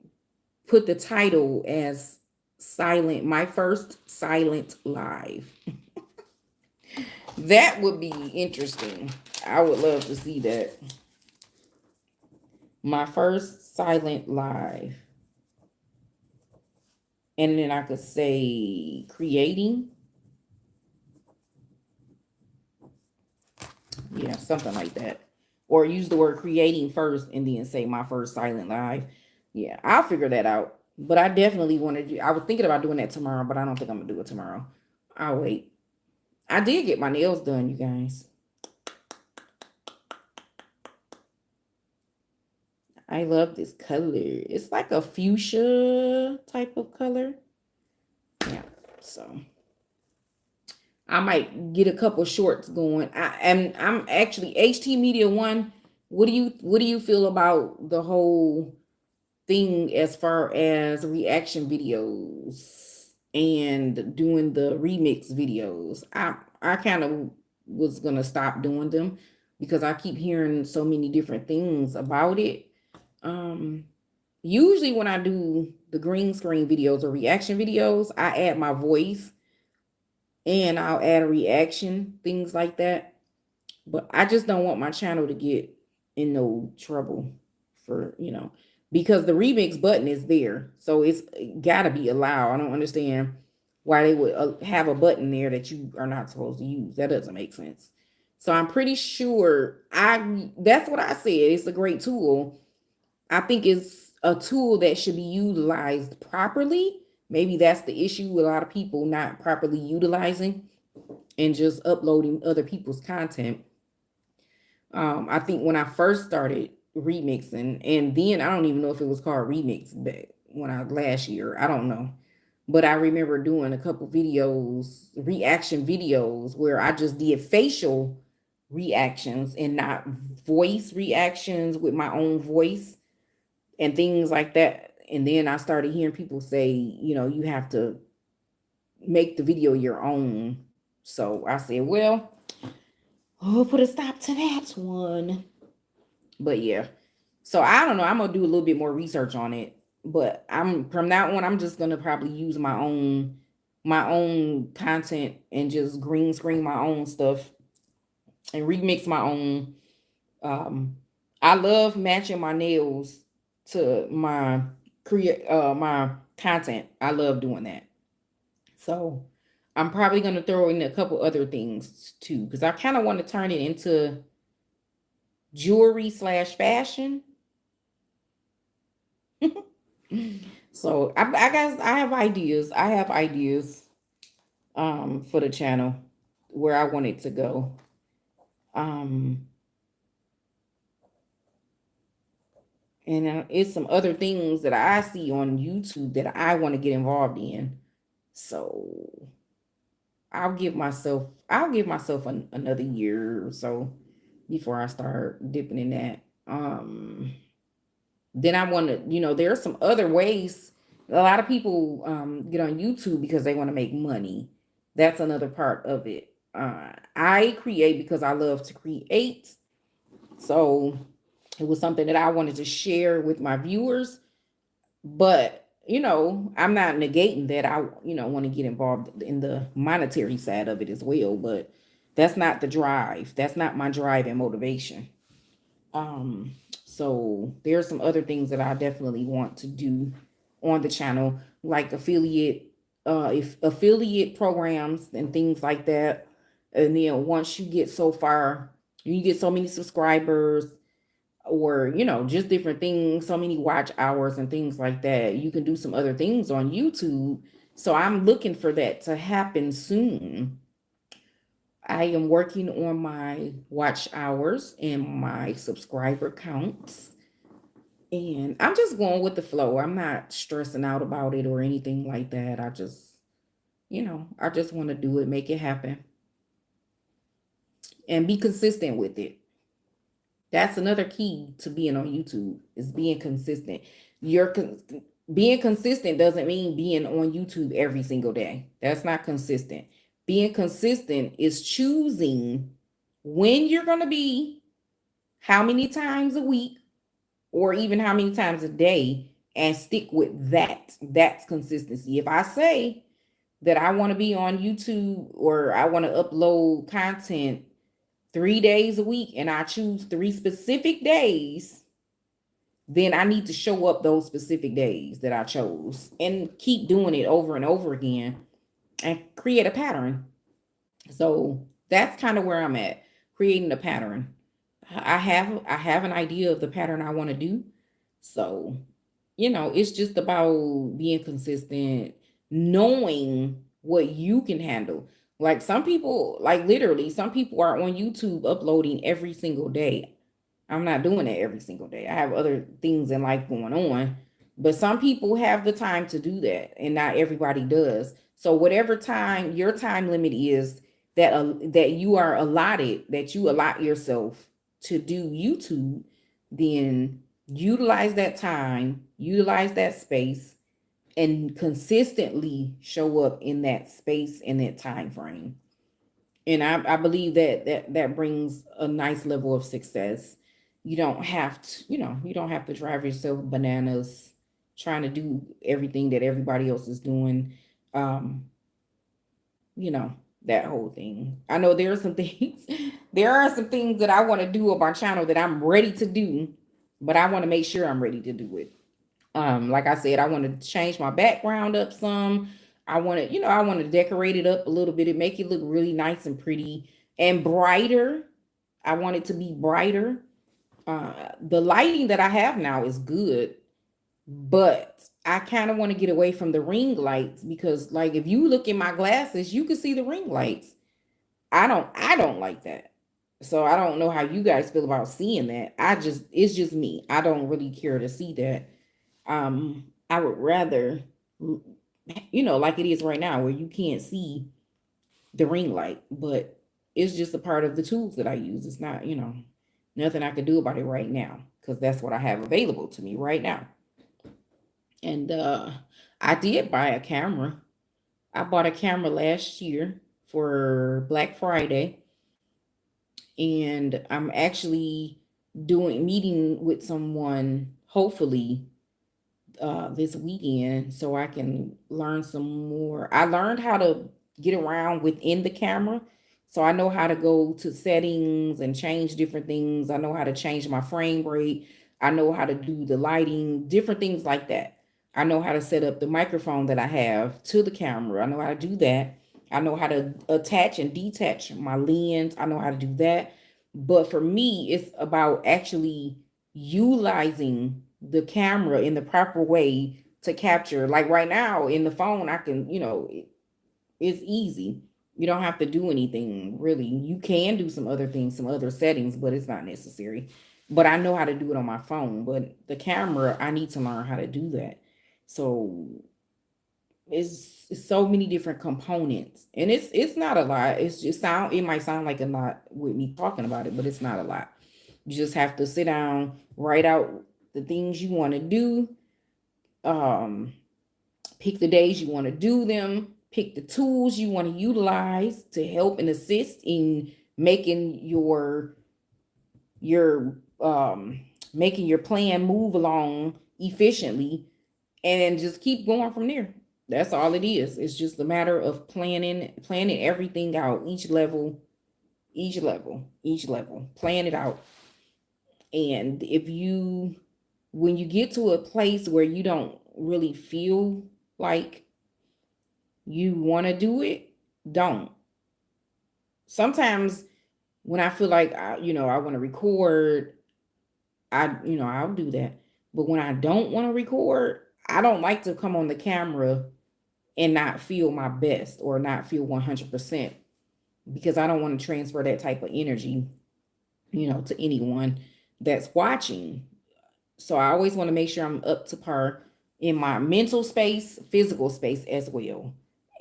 put the title as silent, my first silent live. That would be interesting. I would love to see that. My first silent live. And then I could say creating. Yeah, something like that. Or use the word creating first and then say my first silent live. Yeah, I'll figure that out. But I definitely wanted to. I was thinking about doing that tomorrow, but I don't think I'm gonna do it tomorrow. I'll wait. I did get my nails done, you guys. I love this color. It's like a fuchsia type of color. Yeah, so I might get a couple shorts going. I'm actually HT Media One. What do you feel about the whole thing as far as reaction videos and doing the remix videos? I kind of was gonna stop doing them because I keep hearing so many different things about it. Um, Usually when I do the green screen videos or reaction videos, I add my voice and I'll add a reaction, things like that. But I just don't want my channel to get in no trouble for, because the remix button is there. So it's gotta be allowed. I don't understand why they would have a button there that you are not supposed to use. That doesn't make sense. So I'm pretty sure that's what I said. It's a great tool. I think it's a tool that should be utilized properly. Maybe that's the issue with a lot of people not properly utilizing and just uploading other people's content. I think when I first started remixing, and then I don't even know if it was called remix back when I last year. I don't know. But I remember doing a couple videos, reaction videos, where I just did facial reactions and not voice reactions with my own voice and things like that. And then I started hearing people say, you have to make the video your own. So I said, well, put a stop to that one. But yeah. So I don't know. I'm gonna do a little bit more research on it. But I'm from that one, I'm just gonna probably use my own my own content and just green screen my own stuff and remix my own. Um, I love matching my nails to my my content. I love doing that. So I'm probably gonna throw in a couple other things too, because I kind of want to turn it into jewelry slash fashion. So I guess I have ideas. I have ideas for the channel where I want it to go. Um and it's some other things that I see on YouTube that I want to get involved in. So I'll give myself another year or so before I start dipping in that. Then I want to, there are some other ways. A lot of people get on YouTube because they want to make money. That's another part of it. I create because I love to create. So it was something that I wanted to share with my viewers. But, I'm not negating that I, want to get involved in the monetary side of it as well. But that's not the drive. That's not my drive and motivation. Um, so there's some other things that I definitely want to do on the channel, like if affiliate programs and things like that. And then once you get so far, you get so many subscribers or, just different things, so many watch hours and things like that, you can do some other things on YouTube. So I'm looking for that to happen soon. I am working on my watch hours and my subscriber counts. And I'm just going with the flow. I'm not stressing out about it or anything like that. I just want to do it, make it happen, and be consistent with it. That's another key to being on YouTube is being consistent. Being consistent doesn't mean being on YouTube every single day. That's not consistent. Being consistent is choosing when you're going to be, how many times a week, or even how many times a day, and stick with that. That's consistency. If I say that I want to be on YouTube or I want to upload content 3 days a week and I choose 3 specific days, then I need to show up those specific days that I chose and keep doing it over and over again and create a pattern. So that's kind of where I'm at, creating a pattern. I have an idea of the pattern I want to do. So, it's just about being consistent, knowing what you can handle. Like some people, like literally, some people are on YouTube uploading every single day. I'm not doing it every single day. I have other things in life going on, but some people have the time to do that, and not everybody does. So whatever time your time limit is that you are allotted, that you allot yourself to do YouTube, then utilize that time, utilize that space, and consistently show up in that space in that time frame. And I believe that brings a nice level of success. You don't have to drive yourself bananas trying to do everything that everybody else is doing. Um, you know, that whole thing. I know there are some things, there are some things that I want to do on my channel that I'm ready to do, but I want to make sure I'm ready to do it. Like I said, I want to change my background up some. I want to decorate it up a little bit and make it look really nice and pretty and brighter. I want it to be brighter. The lighting that I have now is good, but I kind of want to get away from the ring lights because, like, if you look in my glasses, you can see the ring lights. I don't like that. So I don't know how you guys feel about seeing that. It's just me. I don't really care to see that. I would rather, like it is right now where you can't see the ring light, but it's just a part of the tools that I use. It's not, nothing I can do about it right now because that's what I have available to me right now. And I did buy a camera. I bought a camera last year for Black Friday, and I'm actually doing meeting with someone hopefully this weekend so I can learn some more. I learned how to get around within the camera. So I know how to go to settings and change different things. I know how to change my frame rate. I know how to do the lighting, different things like that. I know how to set up the microphone that I have to the camera. I know how to do that. I know how to attach and detach my lens. I know how to do that. But for me, it's about actually utilizing the camera in the proper way to capture. Like right now in the phone, I can, it's easy. You don't have to do anything really. You can do some other things, some other settings, but it's not necessary. But I know how to do it on my phone. But the camera, I need to learn how to do that. So it's so many different components, and it's not a lot. It's just it might sound like a lot with me talking about it, but it's not a lot. You just have to sit down, write out the things you want to do, um pick the days you want to do them, pick the tools you want to utilize to help and assist in making your making your plan move along efficiently, and just keep going from there. That's all it is. It's just a matter of planning everything out, each level, plan it out. And when you get to a place where you don't really feel like you want to do it, don't. Sometimes when I feel like I want to record, I'll do that. But when I don't want to record, I don't like to come on the camera and not feel my best or not feel 100%, because I don't want to transfer that type of energy, to anyone that's watching. So I always want to make sure I'm up to par in my mental space, physical space as well,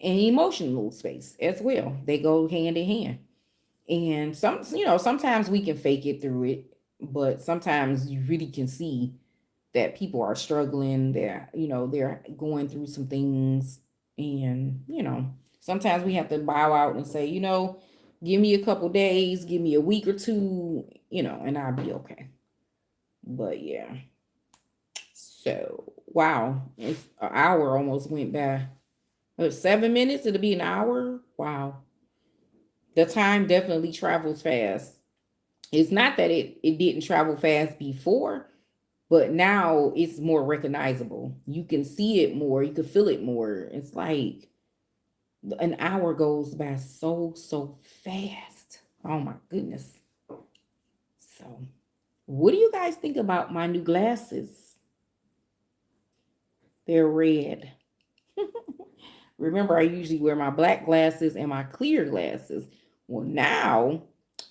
and emotional space as well. They go hand in hand. And sometimes we can fake it through it, but sometimes you really can see that people are struggling, they're going through some things. And sometimes we have to bow out and say, give me a couple days, give me a week or two, and I'll be okay. But yeah. So wow, it's an hour almost went by. 7 minutes, it'll be an hour. Wow. The time definitely travels fast. It's not that it didn't travel fast before, but now it's more recognizable. You can see it more, you can feel it more. It's like an hour goes by so fast. Oh my goodness. So, what do you guys think about my new glasses? They're red. Remember, I usually wear my black glasses and my clear glasses. Well, now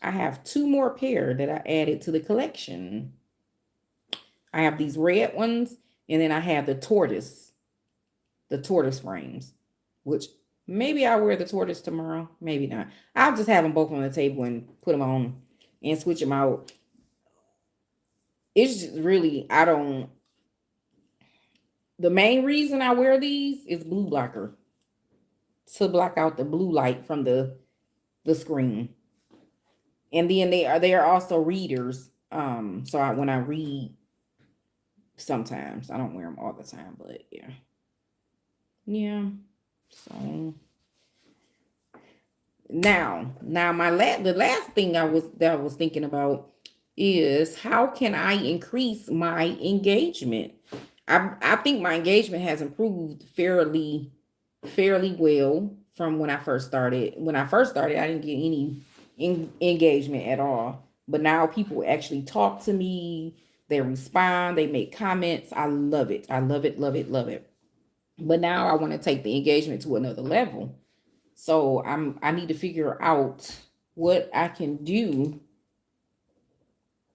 I have two more pair that I added to the collection. I have these red ones, and then I have the tortoise frames, which maybe I'll wear the tortoise tomorrow, maybe not. I'll just have them both on the table and put them on and switch them out. It's just really, the main reason I wear these is blue blocker, to block out the blue light from the screen. And then they are also readers. So when I read, sometimes I don't wear them all the time, but yeah. Yeah. So now the last thing I was thinking about is, how can I increase my engagement? I think my engagement has improved fairly well from when I first started. When I first started, I didn't get any engagement at all. But now people actually talk to me, they respond, they make comments. I love it. I love it, love it, love it. But now I want to take the engagement to another level. So I need to figure out what I can do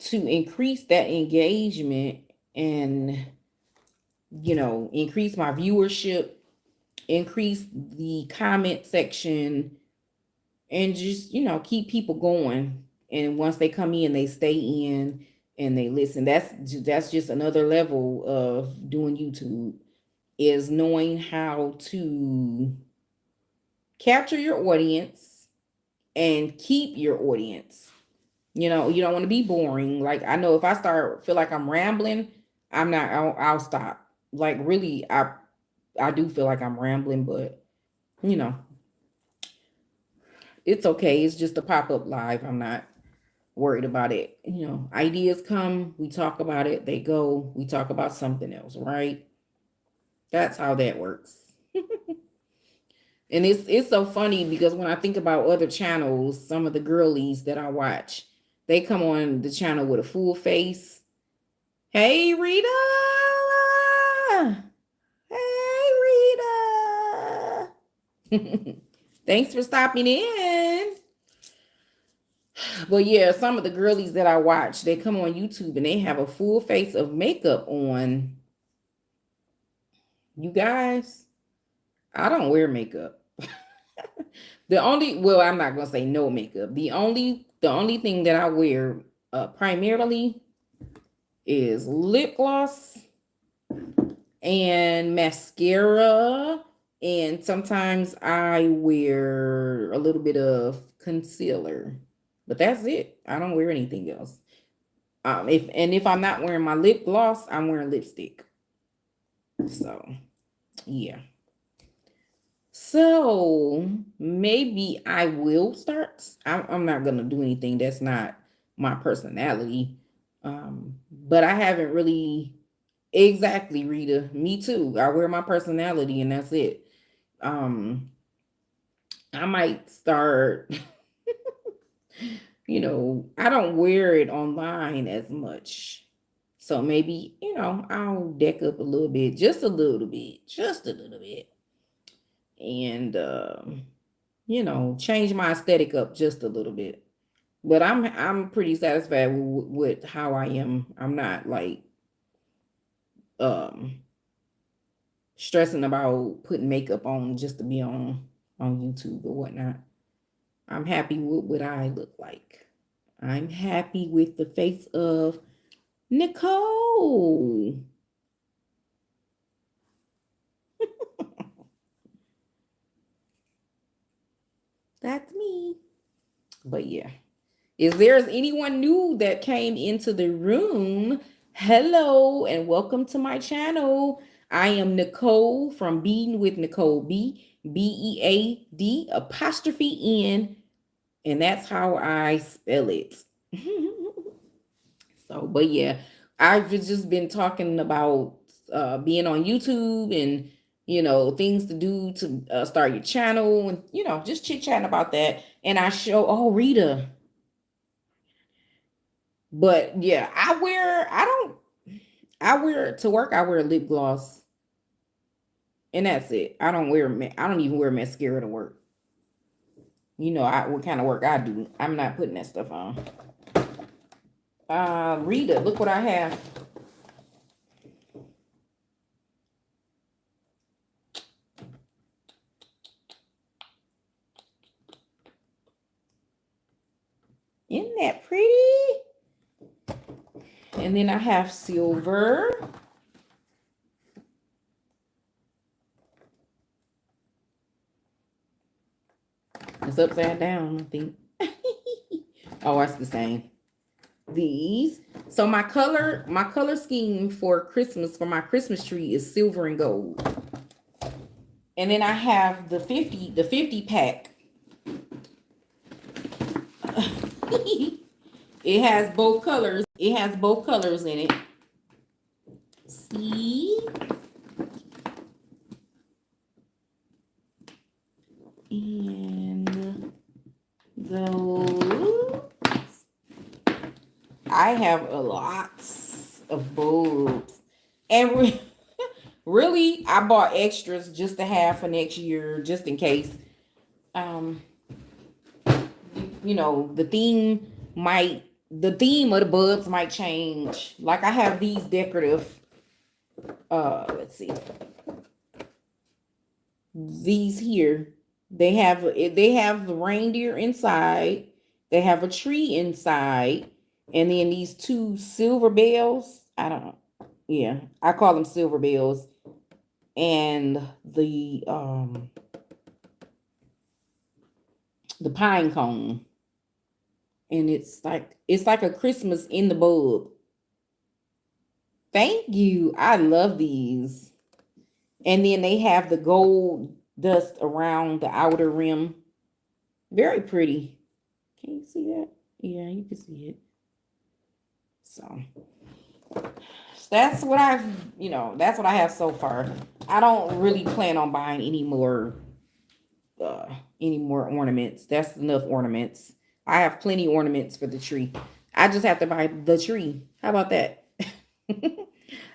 to increase that engagement and increase my viewership, increase the comment section, and just keep people going. And once they come in, they stay in and they listen. That's just another level of doing YouTube, is knowing how to capture your audience and keep your audience. You don't want to be boring. Like, I know if I feel like I'm rambling, I'll stop. like really, I do feel like I'm rambling, but you know, it's okay. It's just a pop-up live. I'm not worried about it. You know, ideas come, we talk about it, they go, we talk about something else, right? That's how that works. And it's so funny because when I think about other channels, some of the girlies that I watch, they come on the channel with a full face. Hey Rita. Hey Rita. Thanks for stopping in. But yeah, some of the girlies that I watch, they come on YouTube and they have a full face of makeup on. You guys, I don't wear makeup. Well, I'm not gonna say no makeup. The only thing that I wear primarily is lip gloss and mascara, and sometimes I wear a little bit of concealer, but that's it. I don't wear anything else. If I'm not wearing my lip gloss, I'm wearing lipstick. So yeah. So maybe I will start. I'm not gonna do anything that's not my personality. But I haven't really exactly, Rita. Me too. I wear my personality and that's it. Um, I might start, I don't wear it online as much. So maybe, I'll deck up a little bit, just a little bit, just a little bit. And change my aesthetic up just a little bit. But I'm pretty satisfied with how I am. I'm not like um stressing about putting makeup on just to be on YouTube or whatnot. I'm happy with what I look like. I'm happy with the face of Nicole. That's me. But yeah. If there's anyone new that came into the room, hello and welcome to my channel. I am Nicole from Bead'n with Nicole Bead apostrophe N, and that's how I spell it. So, but yeah, I've just been talking about being on YouTube and things to do to start your channel and just chit chatting about that. And I show, oh Rita. But yeah, I wear to work, I wear lip gloss and that's it. I don't even wear mascara to work. What kind of work I do. I'm not putting that stuff on. Rita, look what I have. Isn't that pretty? And then I have silver. It's upside down, I think. Oh, that's the same. These. So my color scheme for Christmas, for my Christmas tree, is silver and gold. And then I have the 50 pack. It has both colors. It has both colors in it. See? And those. I have a lot of bulbs. And really, I bought extras just to have for next year, just in case. The theme of the bulbs might change. Like I have these decorative, let's see. These here, they have the reindeer inside. They have a tree inside, and then these two silver bells. I don't know. Yeah, I call them silver bells, and the pine cone, and it's like a Christmas in the bulb. Thank you. I love these. And then they have the gold dust around the outer rim. Very pretty. Can you see that? Yeah, you can see it. So that's what that's what I have so far. I don't really plan on buying uh any more ornaments. That's enough ornaments. I have plenty ornaments for the tree. I just have to buy the tree. How about that?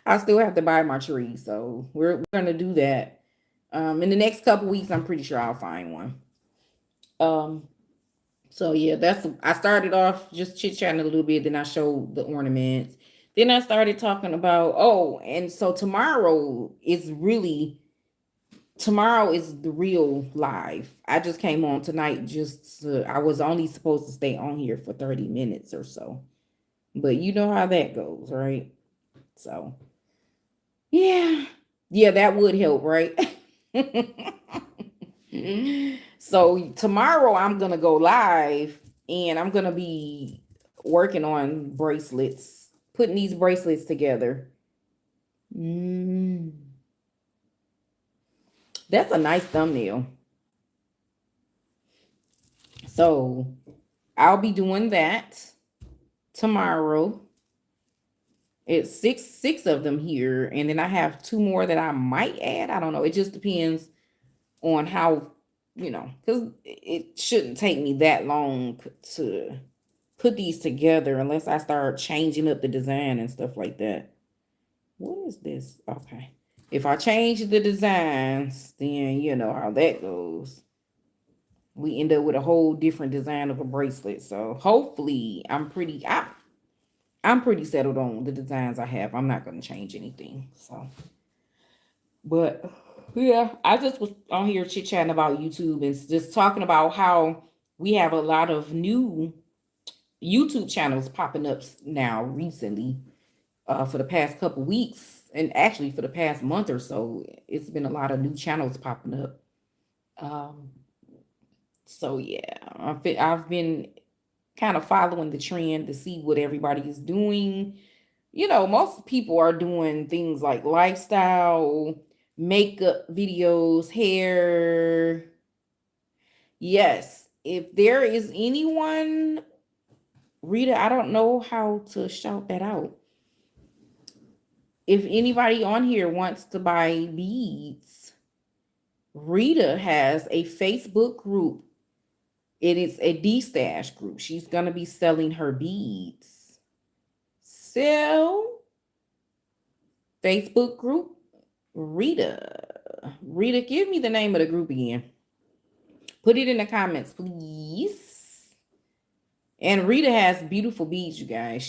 I still have to buy my tree, so we're gonna do that. In the next couple weeks, I'm pretty sure I'll find one. Um, so yeah, that's I started off just chit chatting a little bit, then I showed the ornaments. Then I started talking about and so tomorrow is the real live. I just came on tonight I was only supposed to stay on here for 30 minutes or so. But you know how that goes, right? So yeah. Yeah, that would help, right? So tomorrow I'm gonna go live and I'm gonna be working on bracelets, putting these bracelets together. Mm, that's a nice thumbnail. So I'll be doing that tomorrow. It's six of them here, and then I have two more that I might add. I don't know. It just depends on how because it shouldn't take me that long to put these together unless I start changing up the design and stuff like that. What is this? Okay. If I change the designs, then you know how that goes. We end up with a whole different design of a bracelet. So hopefully I'm pretty settled on the designs I have. I'm not going to change anything. So, but yeah, I just was on here chit chatting about YouTube and just talking about how we have a lot of new YouTube channels popping up now recently. For the past couple weeks, and actually for the past month or so, it's been a lot of new channels popping up. Um, so yeah, I've been kind of following the trend to see what everybody is doing. Most people are doing things like lifestyle, makeup videos, hair. Yes, if there is anyone, Rita, I don't know how to shout that out. If anybody on here wants to buy beads, Rita has a Facebook group. It is a D-stash group. She's going to be selling her beads. Sell Facebook group Rita. Rita, give me the name of the group again. Put it in the comments, please. And Rita has beautiful beads, you guys.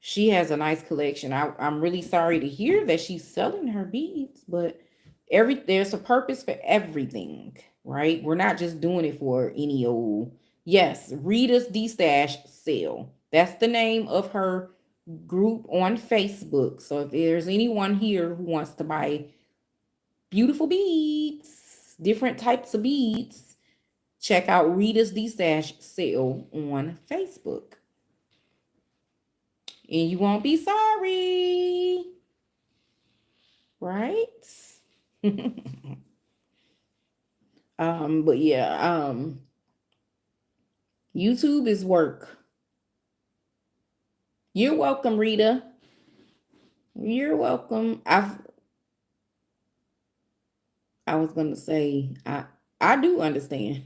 She has a nice collection. I'm really sorry to hear that she's selling her beads, but there's a purpose for everything, right? We're not just doing it for any old. Yes, Rita's D-Stash sale. That's the name of her group on Facebook. So if there's anyone here who wants to buy beautiful beads, different types of beads, check out Rita's D-Stash sale on Facebook. And you won't be sorry. Right? But yeah, YouTube is work. You're welcome, Rita. You're welcome. I was gonna say I do understand.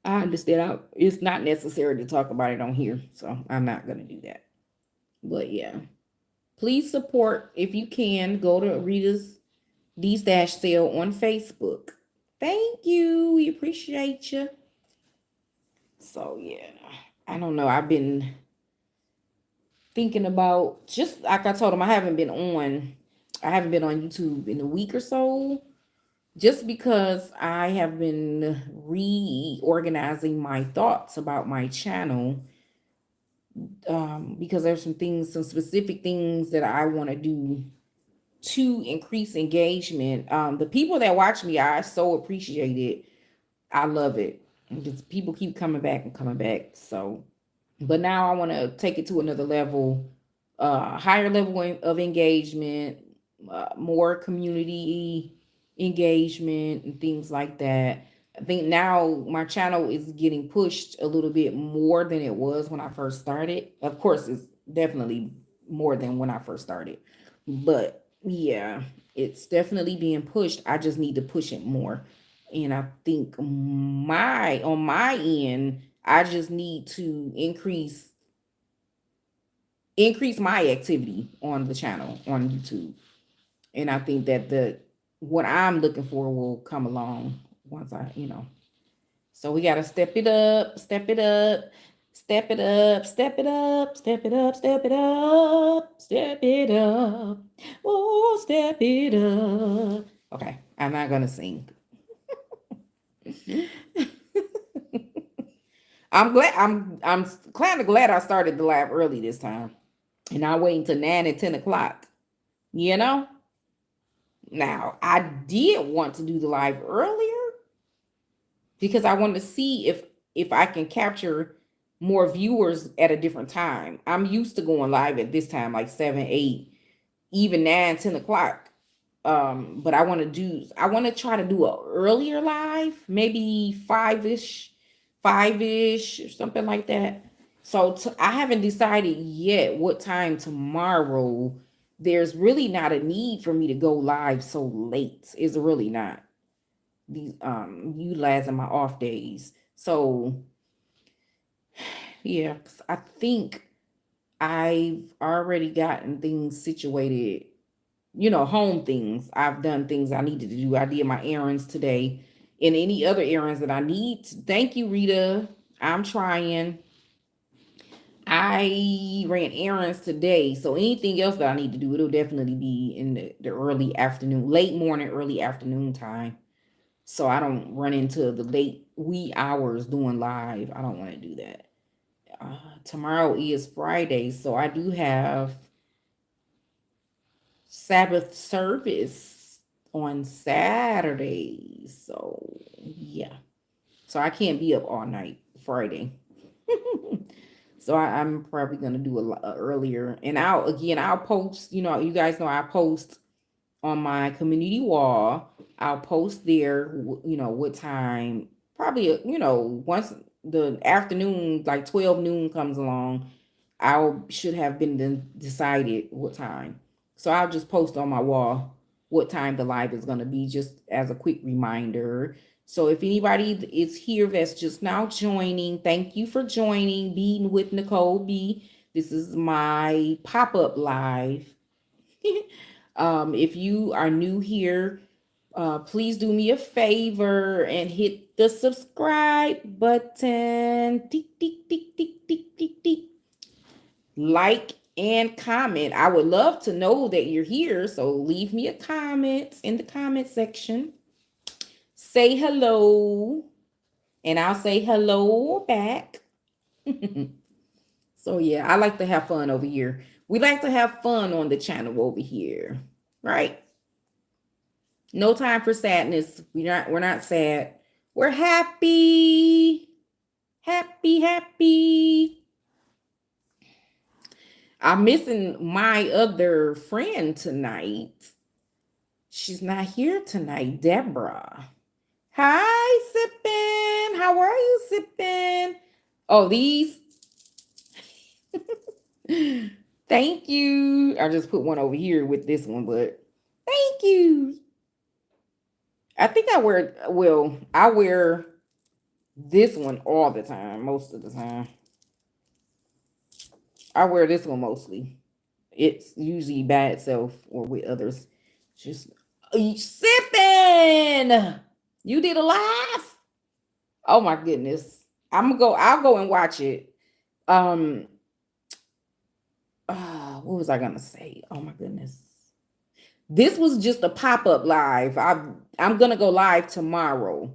I understand. It's not necessary to talk about it on here, so I'm not gonna do that. But yeah, please support if you can. Go to Rita's D-Stash sale on Facebook. Thank you. We appreciate you. So yeah, I don't know. I've been thinking about, just like I told him, I haven't been on YouTube in a week or so, just because I have been reorganizing my thoughts about my channel. Because there's some specific things that I want to do to increase engagement. The people that watch me, I so appreciate it. I love it. Because people keep coming back and coming back. So, but now I want to take it to another level higher level of engagement, more community engagement, and things like that. I think now my channel is getting pushed a little bit more than it was when I first started. Of course, it's definitely more than when I first started, but yeah, it's definitely being pushed. I just need to push it more. And I think on my end, I just need to increase my activity on the channel on YouTube. And I think that the what I'm looking for will come along once I. So we gotta step it up, step it up, step it up, step it up, step it up, step it up, step it up. Oh, step it up. Okay, I'm not gonna sing. I'm kind of glad I started the live early this time. And I wait until 9 and 10 o'clock. You know? Now, I did want to do the live earlier because I wanted to see if I can capture more viewers at a different time. I'm used to going live at this time, like 7, 8, even 9, 10 o'clock. But I want to try to do a earlier live, maybe 5ish or something like that. So I haven't decided yet what time tomorrow. There's really not a need for me to go live so late. It's really not. These utilizing my off days. So yeah, 'cause I think I've already gotten things situated, home things. I've done things I needed to do. I did my errands today and any other errands that I need. Thank you, Rita. I'm trying. I ran errands today. So anything else that I need to do, it'll definitely be in the early afternoon, late morning, early afternoon time. So I don't run into the late wee hours doing live. I don't want to do that. Tomorrow is Friday, so I do have Sabbath service on Saturday. So yeah, so I can't be up all night Friday. So I'm probably gonna do a earlier, and I'll post. You guys know I post on my community wall. I'll post there. What time? Probably once the afternoon, like 12 noon comes along, I should have been decided what time. So I'll just post on my wall what time the live is going to be, just as a quick reminder. So if anybody is here that's just now joining, thank you for joining Bead'n with Nicole B. This is my pop-up live. If you are new here, please do me a favor and hit the subscribe button. Tick, tick, tick, tick, tick, tick, tick. Like and comment. I would love to know that you're here. So leave me a comment in the comment section. Say hello, and I'll say hello back. So yeah, I like to have fun over here. We like to have fun on the channel over here, right? No time for sadness. We're not sad. We're happy. Happy, happy. I'm missing my other friend tonight. She's not here tonight, Deborah. Hi, Sippin. How are you, Sippin? Oh, these. Thank you. I just put one over here with this one, but thank you. I think I wear this one all the time, most of the time. I wear this one mostly. It's usually by itself or with others. Just sipping. You did a live? Oh my goodness. I'll go and watch it. Um what was I gonna say? Oh my goodness. This was just a pop-up live. I'm gonna go live tomorrow.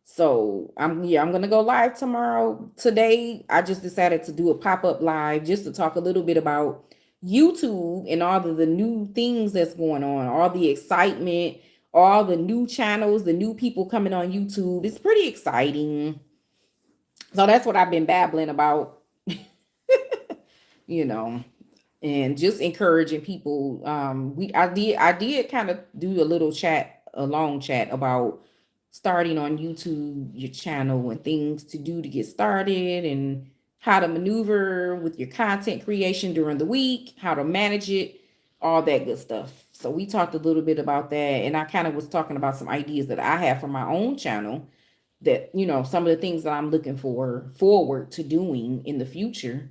So I'm gonna go live tomorrow. Today I just decided to do a pop-up live just to talk a little bit about YouTube and all of the new things that's going on, all the excitement, all the new channels, the new people coming on YouTube. It's pretty exciting. So that's what I've been babbling about. you know. and just encouraging people. I did kind of do a little chat, a long chat about starting on YouTube, your channel, and things to do to get started, and how to maneuver with your content creation during the week, how to manage it, all that good stuff. So we talked a little bit about that, and I kind of was talking about some ideas that I have for my own channel, that some of the things that I'm looking forward to doing in the future.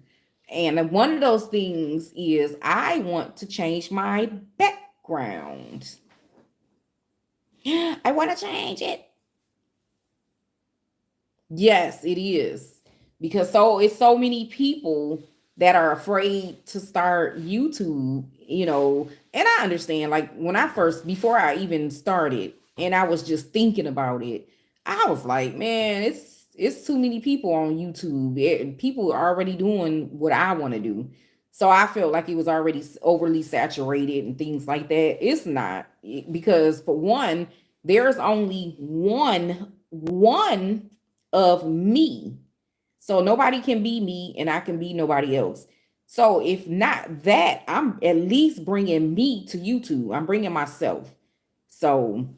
And one of those things is I want to change my background. I want to change it. Yes, it is. Because it's so many people that are afraid to start YouTube, and I understand, like, when I first, before I even started, and I was just thinking about it, I was like, man, it's too many people on YouTube. People are already doing what I want to do. So I felt like it was already overly saturated and things like that. It's not, because for one, there's only one of me. So nobody can be me and I can be nobody else. So if not that, I'm at least bringing me to YouTube. I'm bringing myself. So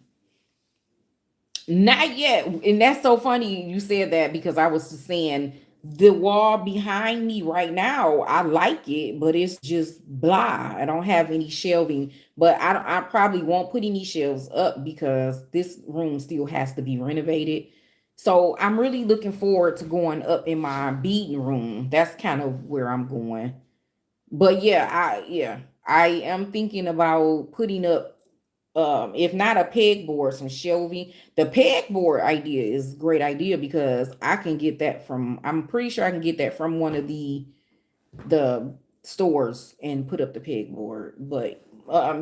not yet. And that's so funny you said that, because I was just saying the wall behind me right now, I like it, but it's just blah. I don't have any shelving, but I probably won't put any shelves up because this room still has to be renovated. So I'm really looking forward to going up in my Bead'n room. That's kind of where I'm going. But I am thinking about putting up, if not a pegboard, some shelving. The pegboard idea is a great idea, because I can get that from, I'm pretty sure I can get that from one of the stores and put up the pegboard. But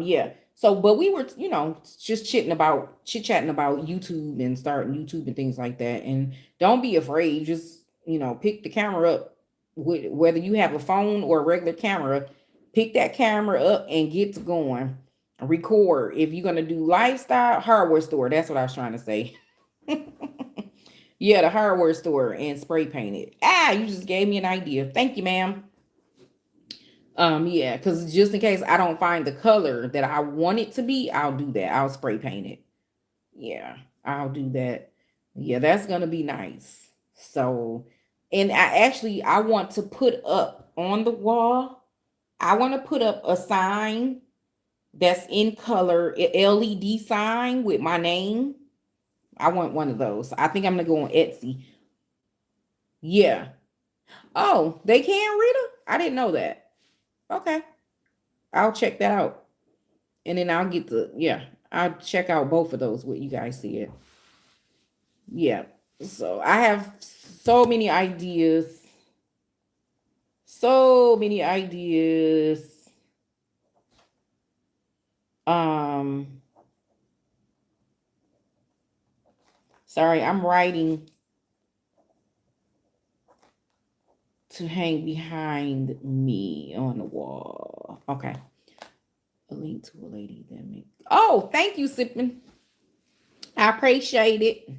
yeah. So but we were, just chit chatting about YouTube and starting YouTube and things like that. And don't be afraid. Just, pick the camera up, whether you have a phone or a regular camera, pick that camera up and get to going. Record. If you're gonna do lifestyle, hardware store, that's what I was trying to say. Yeah, the hardware store, and spray paint it. You just gave me an idea. Thank you, ma'am. Yeah, because just in case I don't find the color that I want it to be, I'll do that. I'll spray paint it. Yeah, I'll do that. Yeah, that's gonna be nice. So, and I want to put up on the wall, I want to put up a sign that's in color, LED sign with my name. I want one of those. I think I'm gonna go on Etsy. Yeah. Oh, they can, Rita? I didn't know that. Okay. I'll check that out. And then I'll check out both of those, what you guys see it. Yeah. So I have so many ideas. So many ideas. Um, sorry, I'm writing to hang behind me on the wall. Okay. A link to a lady that make. Oh, thank you, Sippin. I appreciate it.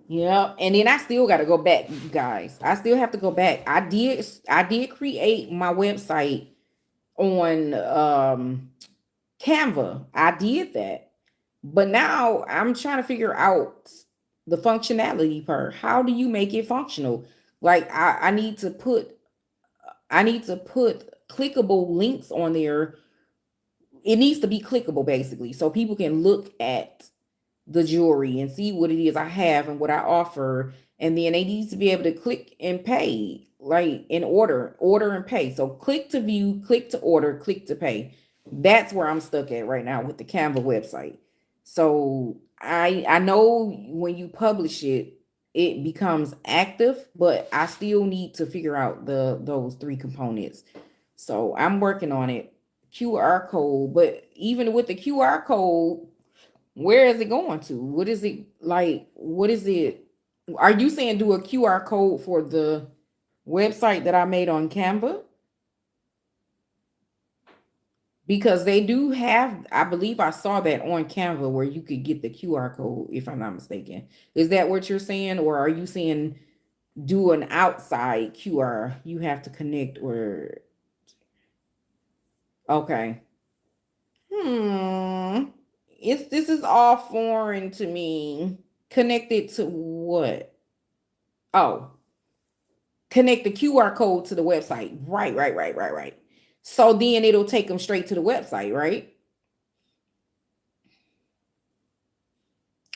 Yeah, and then I still got to go back, you guys. I still have to go back. I did create my website on Canva. I did that. But now I'm trying to figure out the functionality part. How do you make it functional? Like I need to put clickable links on there. It needs to be clickable, basically, so people can look at the jewelry and see what it is I have and what I offer. And then they need to be able to click and pay, like in order and pay. So click to view, click to order, click to pay. That's where I'm stuck at right now with the Canva website. So I know when you publish it, it becomes active, but I still need to figure out those three components. So I'm working on it. QR code, but even with the QR code, where is it going to? What is it like? What is it? Are you saying do a QR code for the website that I made on Canva? Because they do have, I believe I saw that on Canva where you could get the QR code, if I'm not mistaken. Is that what you're saying? Or are you saying do an outside QR? You have to connect, or Okay. Hmm. This is all foreign to me. Connected to what? Oh, connect the QR code to the website. Right. So then it'll take them straight to the website, right?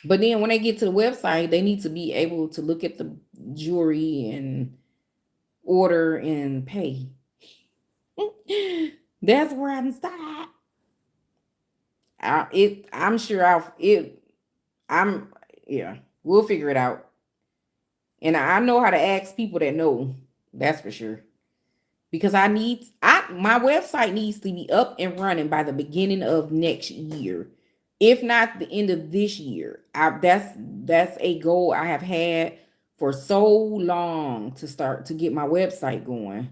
But then when they get to the website, they need to be able to look at the jewelry and order and pay. That's where I'm stuck. I'm sure I'm, yeah, we'll figure it out. And I know how to ask people that know. That's for sure. Because my website needs to be up and running by the beginning of next year, if not the end of this year. That's a goal I have had for so long, to start to get my website going.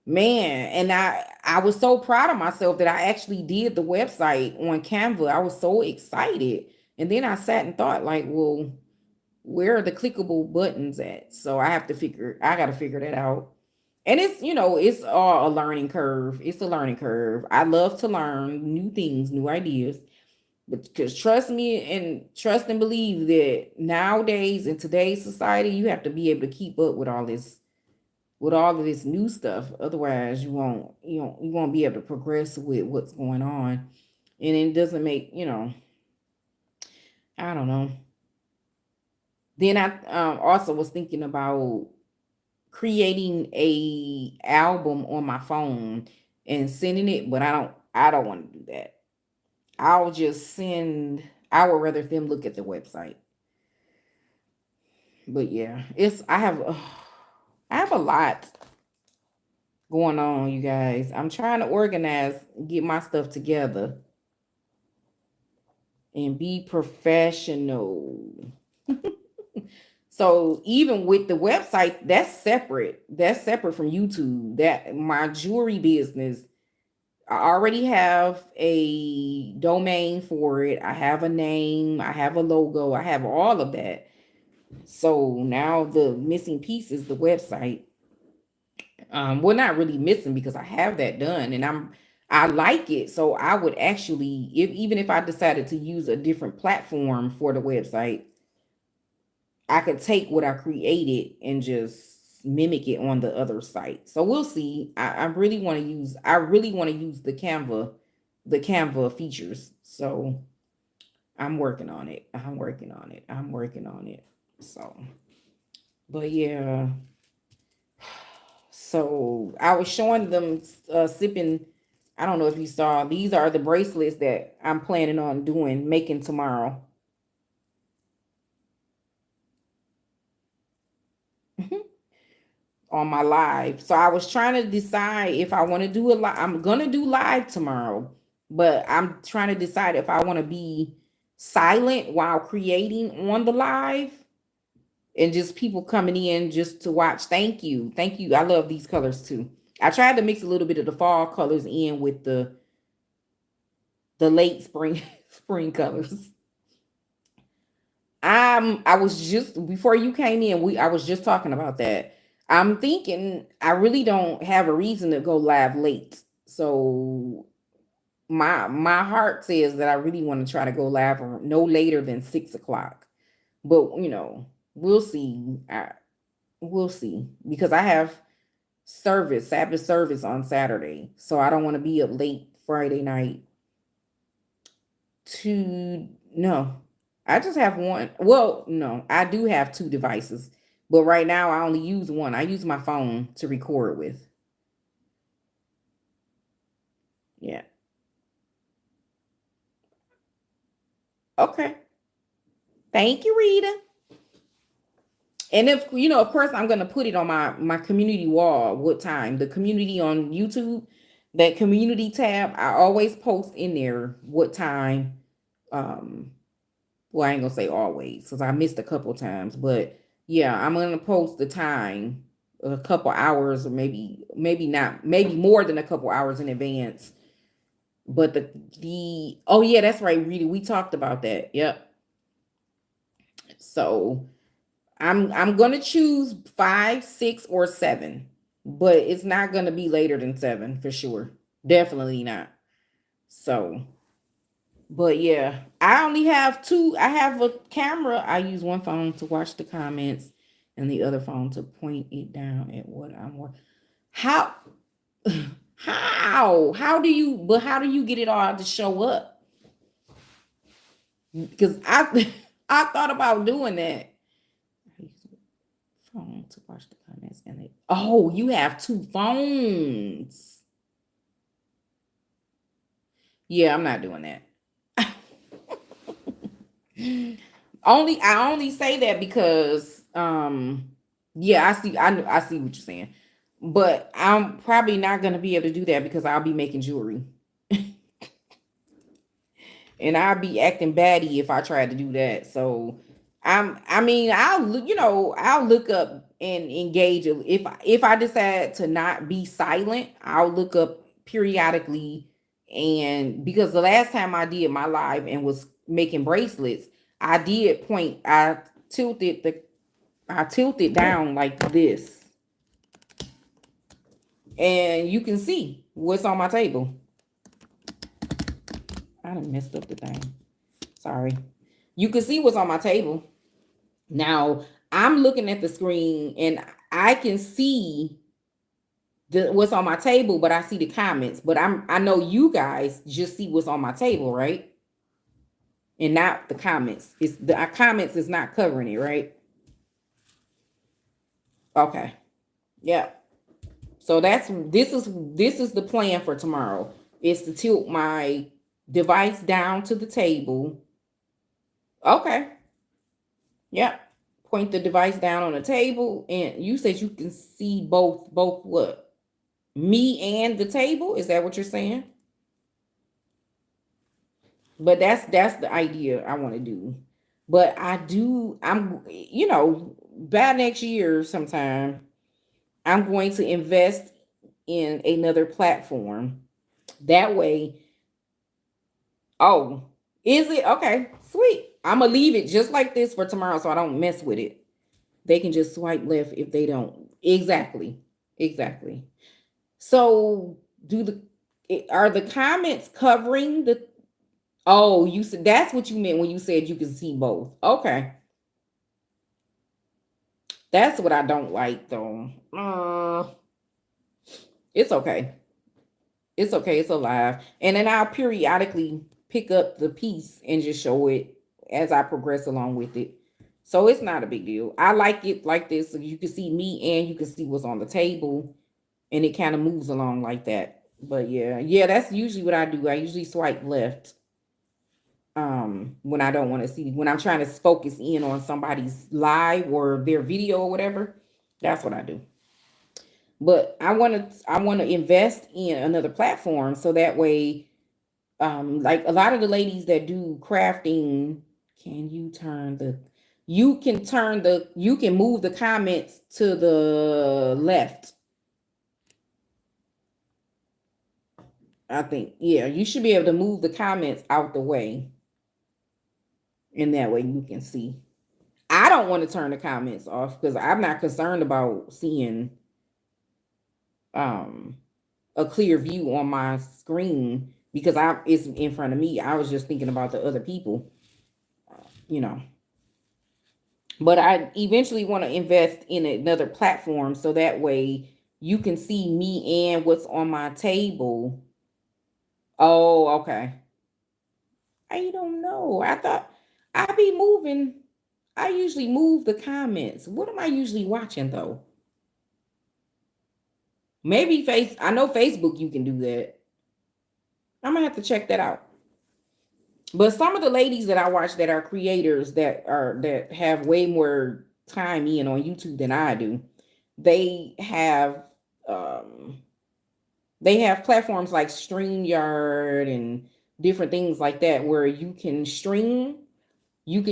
Man, and I was so proud of myself that I actually did the website on Canva. I was so excited. And then I sat and thought, like, well, where are the clickable buttons at? So I got to figure that out. And it's all a learning curve. It's a learning curve. I love to learn new things, new ideas. But because trust and believe that nowadays in today's society, you have to be able to keep up with all of this new stuff. Otherwise, you won't be able to progress with what's going on. And it doesn't make, I don't know. Then I also was thinking about creating a album on my phone and sending it, but I don't want to do that. I'll just send I would rather them look at the website. But yeah, it's I have a lot going on, you guys. I'm trying to organize, get my stuff together and be professional. So even with the website, that's separate. That's separate from YouTube. That my jewelry business, I already have a domain for it. I have a name, I have a logo, I have all of that. So now the missing piece is the website. Well, not really missing because I have that done and I like it. So I would actually, if even if I decided to use a different platform for the website, I could take what I created and just mimic it on the other site. So we'll see. I really want to use the Canva features. So I'm working on it. I'm working on it. So, but yeah. So I was showing them sipping. I don't know if you saw. These are the bracelets that I'm planning on making tomorrow. On my live. So I was trying to decide if I want to do a live. I'm gonna do live tomorrow, but I'm trying to decide if I want to be silent while creating on the live and just people coming in just to watch. Thank you. Thank you. I love these colors too. I tried to mix a little bit of the fall colors in with the late spring spring colors. I was just before you came in, we I was just talking about that. I'm thinking I really don't have a reason to go live late. So my heart says that I really want to try to go live no later than 6 o'clock. But we'll see. We'll see. Because I have Sabbath service on Saturday. So I don't want to be up late Friday night to no. I just have one. Well, no, I do have two devices, but right now I only use one. I use my phone to record with. Yeah. Okay. Thank you, Rita. And if of course, I'm gonna put it on my community wall. What time? The community on YouTube, that community tab. I always post in there what time. Um, Well, I ain't gonna say always because I missed a couple times, but yeah, I'm gonna post the time a couple hours or maybe not, maybe more than a couple hours in advance. But the oh yeah, that's right, Rita. We talked about that. Yep. So I'm gonna choose 5, 6, or 7, but it's not gonna be later than 7 for sure. Definitely not. So, but yeah, I only have two. I have a camera. I use one phone to watch the comments and the other phone to point it down at what I'm working. How how do you but how do you get it all to show up? Because I I thought about doing that. I use a phone to watch the comments and it, oh, you have two phones. Yeah, I'm not doing that. I only say that because yeah, I see what you're saying. But I'm probably not gonna be able to do that because I'll be making jewelry. And I'll be acting batty if I try to do that. So I mean, I'll look up and engage. If I decide to not be silent, I'll look up periodically. And because the last time I did my live and was making bracelets, I did point. I tilted down like this, and you can see what's on my table. I done messed up the thing. Sorry. You can see what's on my table. Now I'm looking at the screen and I can see what's on my table, but I see the comments. But I know you guys just see what's on my table, right? And not the comments. It's the comments is not covering it, right? Okay. Yeah. So this is the plan for tomorrow. Is to tilt my device down to the table. Okay. Yep. Point the device down on the table, and you said you can see both what? Me and the table? Is that what you're saying? But that's the idea I want to do. But I'm by next year sometime, I'm going to invest in another platform. That way, oh, is it okay? Sweet. I'm gonna leave it just like this for tomorrow so I don't mess with it. They can just swipe left if they don't. Exactly. Exactly. So are the comments covering the oh, you said that's what you meant when you said you can see both. Okay. That's what I don't like though. It's okay. It's okay. It's alive. And then I'll periodically pick up the piece and just show it as I progress along with it. So it's not a big deal. I like it like this so you can see me and you can see what's on the table and it kind of moves along like that. But yeah, that's usually what I do. I usually swipe left when I don't want to see, when I'm trying to focus in on somebody's live or their video or whatever. That's what I do. But I want to invest in another platform so that way like a lot of the ladies that do crafting, can you turn the you can move the comments to the left. I think, yeah, you should be able to move the comments out the way. And that way you can see. I don't want to turn the comments off because I'm not concerned about seeing um a clear view on my screen because it's in front of me. I was just thinking about the other people, you know. But I eventually want to invest in another platform so that way you can see me and what's on my table. Oh, okay. I don't know. I thought I be moving. I usually move the comments. What am I usually watching though? Maybe I know Facebook you can do that. I'm gonna have to check that out. But some of the ladies that I watch that are creators that have way more time in on YouTube than I do, they have um they have platforms like StreamYard and different things like that where you can stream with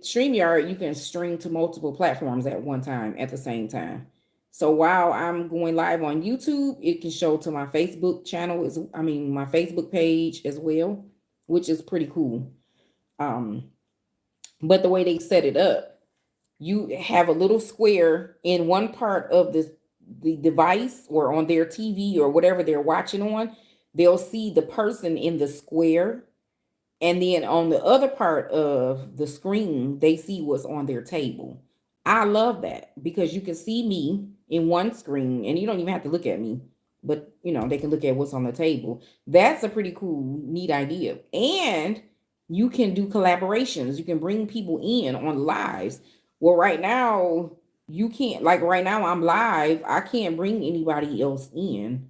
StreamYard, you can stream to multiple platforms at one time at the same time. So while I'm going live on YouTube, it can show to my Facebook channel my Facebook page as well, which is pretty cool. Um, but the way they set it up, you have a little square in one part of the device or on their TV or whatever they're watching on, they'll see the person in the square, and then on the other part of the screen, they see what's on their table. I love that because you can see me in one screen and you don't even have to look at me, but they can look at what's on the table. That's a pretty cool, neat idea. And you can do collaborations. You can bring people in on lives. Well, right now, you can't, like right now, I'm live. I can't bring anybody else in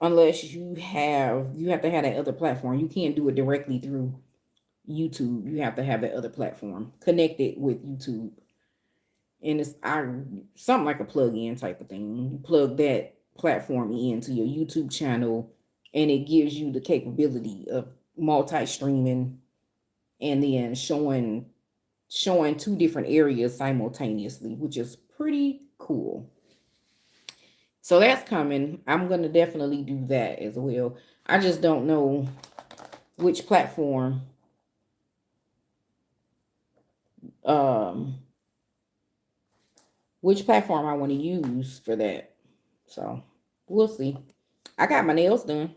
unless you have to have that other platform. You can't do it directly through YouTube. You have to have that other platform connected with YouTube. And it's something like a plug-in type of thing. You plug that platform into your YouTube channel and it gives you the capability of multi-streaming and then showing two different areas simultaneously, which is pretty cool. So that's coming. I'm going to definitely do that as well. I just don't know which platform um I want to use for that. So we'll see. I got my nails done.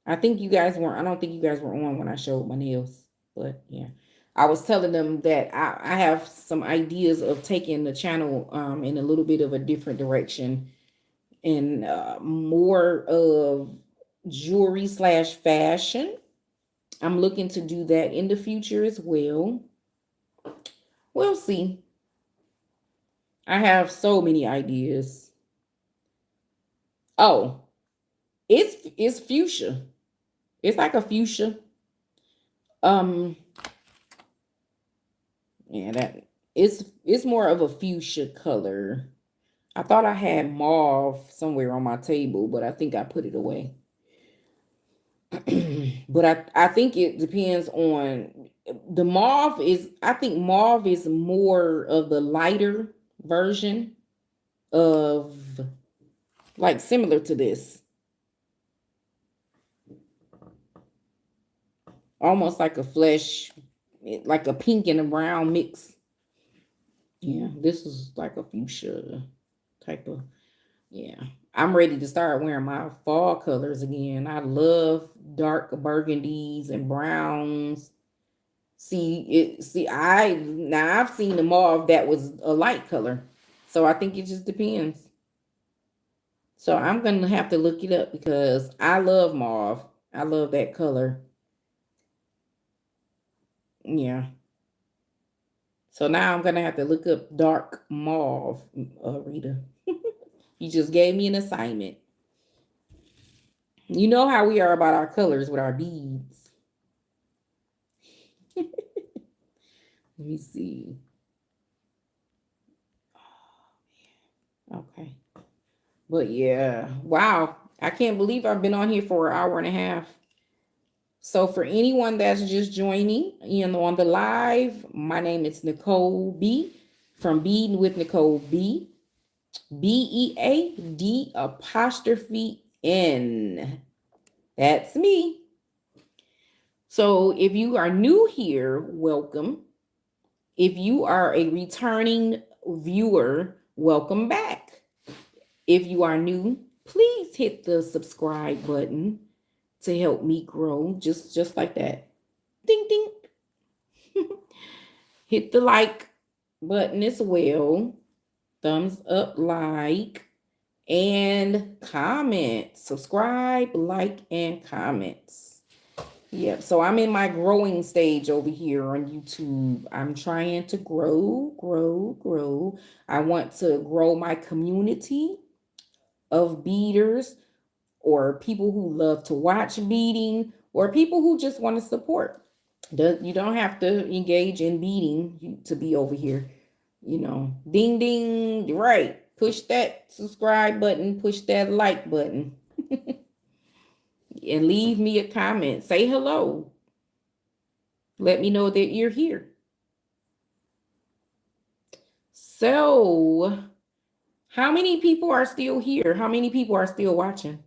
I don't think you guys were on when I showed my nails, but yeah. I was telling them that I have some ideas of taking the channel in a little bit of a different direction and more of jewelry slash fashion. I'm looking to do that in the future as well. We'll see. I have so many ideas. Oh, it's fuchsia. It's like a fuchsia. Um, yeah, that it's more of a fuchsia color. I thought I had mauve somewhere on my table, but I think I put it away. But I think it depends on the mauve is I think mauve is more of the lighter version of like similar to this. Almost like a flesh, like a pink and a brown mix. Yeah, this is like a fuchsia type of, yeah. I'm ready to start wearing my fall colors again. I love dark burgundies and browns. I've seen the mauve that was a light color. So I think it just depends. So I'm gonna have to look it up because I love mauve. I love that color. Yeah. So now I'm gonna have to look up dark mauve, Rita. You just gave me an assignment. You know how we are about our colors with our beads. Let me see. Okay. But yeah, wow. I can't believe I've been on here for an hour and a half. So for anyone that's just joining on the live, my name is Nicole B from Bead'n with Nicole B. Bead''N. That's me. So if you are new here, welcome. If you are a returning viewer, welcome back. If you are new, please hit the subscribe button to help me grow, just like that. Ding ding. Hit the like button as well. Thumbs up, like, and comment. Subscribe, like, and comments. Yeah, so I'm in my growing stage over here on YouTube. I'm trying to grow, grow, grow. I want to grow my community of beaders or people who love to watch beading or people who just want to support. You don't have to engage in beading to be over here. Ding ding, right. Push that subscribe button, push that like button, and leave me a comment. Say hello. Let me know that you're here. So, how many people are still here? How many people are still watching?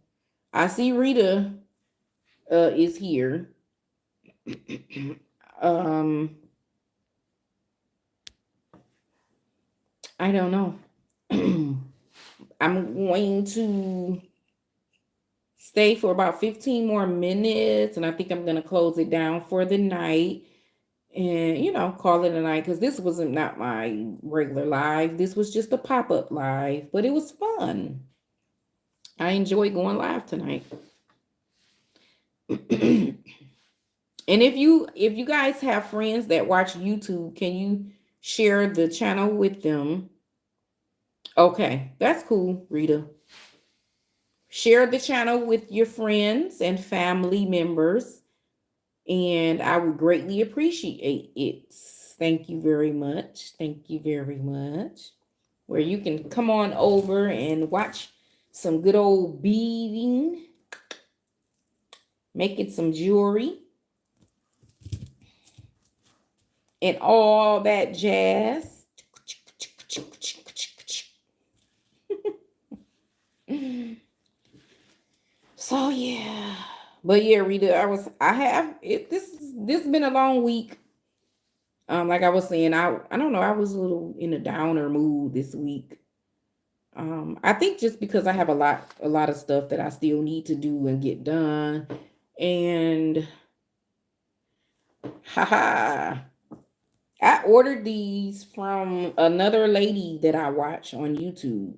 I see Rita is here. I don't know. I'm going to stay for about 15 more minutes, and I think I'm gonna close it down for the night and call it a night, because this wasn't not my regular live. This was just a pop-up live, but it was fun. I enjoyed going live tonight. And if you guys have friends that watch YouTube, can you share the channel with them? Okay, that's cool, Rita. Share the channel with your friends and family members, and I would greatly appreciate it. Thank you very much. Thank you very much. Where you can come on over and watch some good old beading, making some jewelry, and all that jazz. So yeah. But yeah, Rita, this has been a long week. Like I was saying, I don't know, I was a little in a downer mood this week. I think just because I have a lot of stuff that I still need to do and get done. And haha. I ordered these from another lady that I watch on YouTube.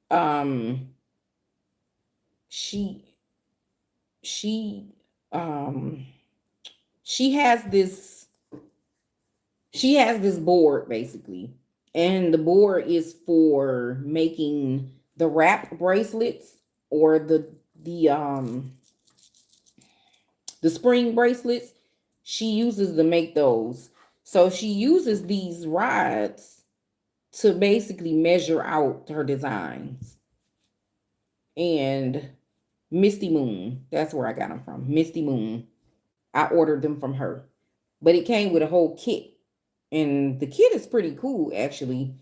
Um she she um she has this board basically, and the board is for making the wrap bracelets, or the spring bracelets. She uses to make those. So she uses these rods to basically measure out her designs. And Misty Moon, that's where I got them from. Misty Moon. I ordered them from her. But it came with a whole kit. And the kit is pretty cool, actually.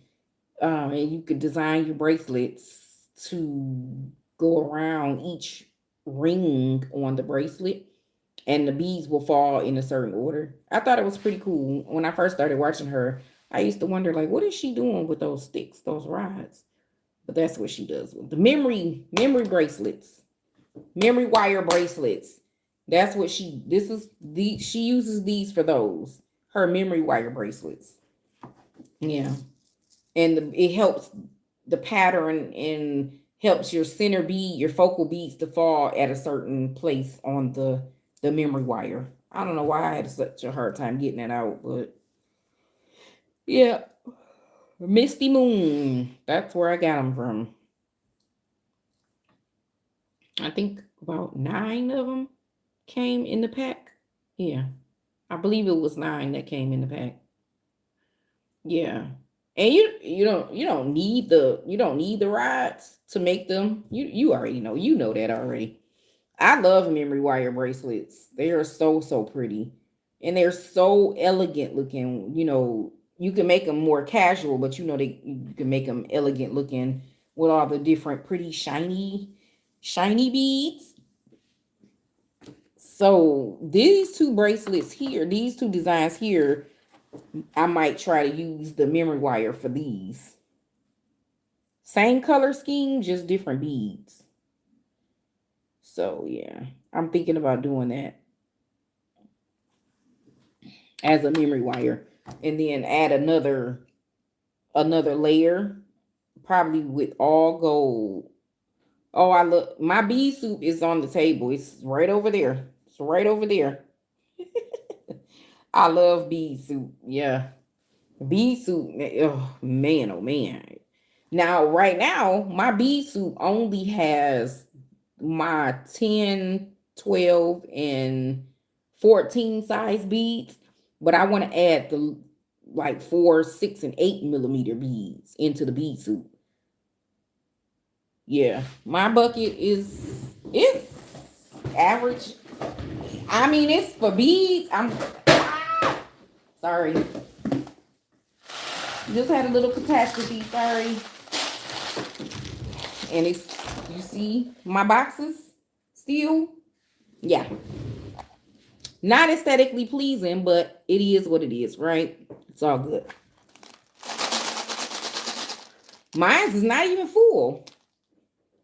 And you could design your bracelets to go around each ring on the bracelet, and the beads will fall in a certain order. I thought it was pretty cool. When I first started watching her, I used to wonder, like, what is she doing with those sticks, those rods? But that's what she does with the memory bracelets, memory wire bracelets. That's what she uses these for those, her memory wire bracelets. Yeah. And it helps the pattern and helps your center bead, your focal beads to fall at a certain place on the memory wire. I don't know why I had such a hard time getting that out, but yeah. Misty Moon. That's where I got them from. I think about 9 of them came in the pack. Yeah. I believe it was 9 that came in the pack. Yeah. And you don't need the rods to make them. You already know that already. I love memory wire bracelets. They are so pretty. And they're so elegant looking. You can make them more casual, but you can make them elegant looking with all the different pretty shiny beads. So these two bracelets here, these two designs here, I might try to use the memory wire for these. Same color scheme, just different beads. So yeah, I'm thinking about doing that as a memory wire, and then add another layer, probably with all gold. Oh, I look, my bead soup is on the table. It's right over there. It's right over there. I love bead soup. Yeah. Bead soup. Oh man, oh man. Now, right now, my bead soup only has my 10, 12, and 14 size beads, but I want to add the like 4, 6, and 8 millimeter beads into the bead soup. Yeah, my bucket it's average. I mean, it's for beads. Sorry. Just had a little catastrophe. Sorry. And you see my boxes still? Yeah. Not aesthetically pleasing, but it is what it is, right? It's all good. Mine is not even full.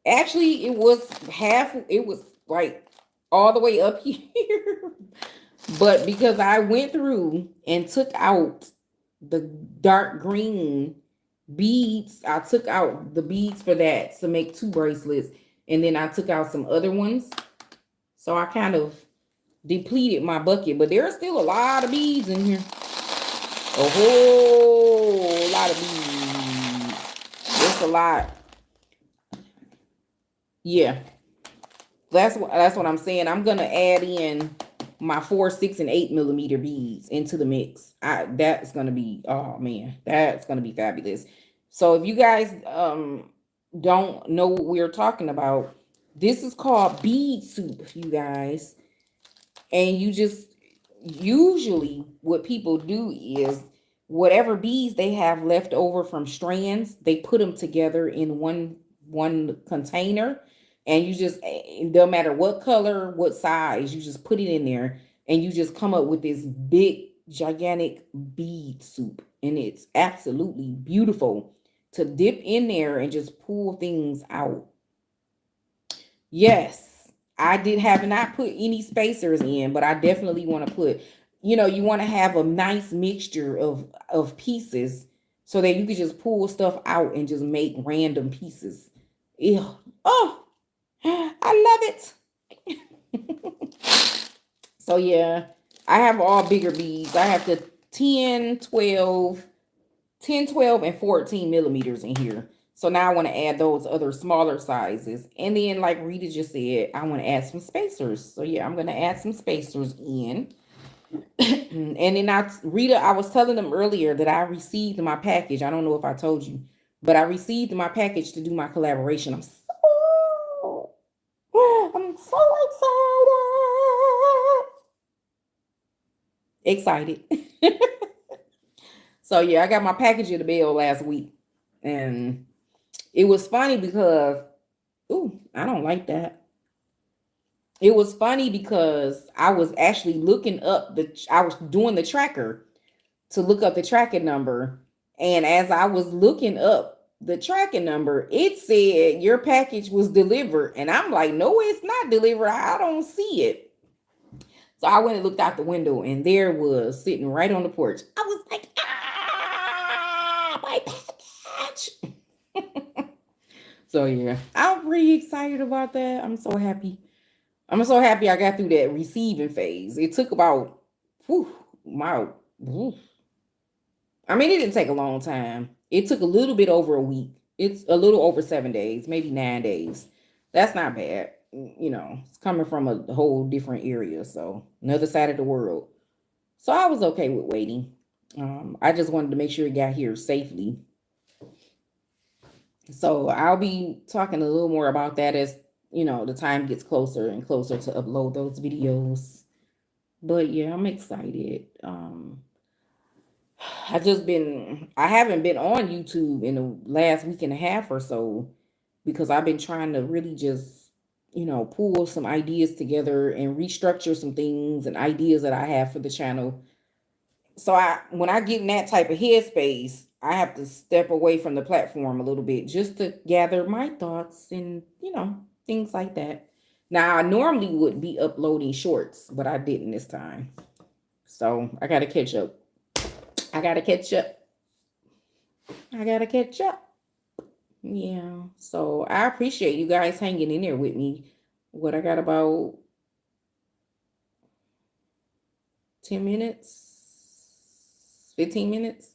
Actually, it was half, it was like all the way up here. But because I went through and took out the dark green beads, I took out the beads for that to make two bracelets. And then I took out some other ones. So I kind of depleted my bucket. But there's still a lot of beads in here. A whole lot of beads. It's a lot. Yeah. That's what I'm saying. I'm gonna add in my 4, 6, and 8 millimeter beads into the mix. That's gonna be, oh man, that's gonna be fabulous. So if you guys don't know what we're talking about, this is called bead soup, you guys. And you just, usually what people do is whatever beads they have left over from strands, they put them together in one container, and you just, it don't matter what color, what size, you just put it in there, and you just come up with this big gigantic bead soup, and it's absolutely beautiful to dip in there and just pull things out. Yes, I did have not put any spacers in, but I definitely want to put, you want to have a nice mixture of pieces so that you can just pull stuff out and just make random pieces. Ew. Oh, I love it. So yeah, I have all bigger beads. I have the 10, 12, 10, 12, and 14 millimeters in here. So now I want to add those other smaller sizes. And then like Rita just said, I want to add some spacers. So yeah, I'm going to add some spacers in. And then Rita, I was telling them earlier that I received my package. I don't know if I told you, but I received my package to do my collaboration. I'm so excited. Excited. So yeah, I got my package in the mail last week. And it was funny because, ooh, I don't like that. It was funny because I was actually looking up I was doing the tracker to look up the tracking number. And as I was looking up the tracking number, it said your package was delivered. And I'm like, no, it's not delivered. I don't see it. So I went and looked out the window, and there it was sitting right on the porch. I was like, my package. So yeah, I'm pretty excited about that. I'm so happy. I'm so happy I got through that receiving phase. It took about, whew, my, whew. I mean, it didn't take a long time. It took a little bit over a week. It's a little over 7 days, maybe 9 days. That's not bad. It's coming from a whole different area, so another side of the world. So I was okay with waiting. I just wanted to make sure it got here safely. So I'll be talking a little more about that as the time gets closer and closer to upload those videos. But yeah, I'm excited. I haven't been on YouTube in the last week and a half or so because I've been trying to really just, pull some ideas together and restructure some things and ideas that I have for the channel. So when I get in that type of headspace, I have to step away from the platform a little bit just to gather my thoughts and, things like that. Now, I normally would be uploading shorts, but I didn't this time. So I got to catch up. I got to catch up. I got to catch up. Yeah. So I appreciate you guys hanging in there with me. What, I got about 10 minutes, 15 minutes.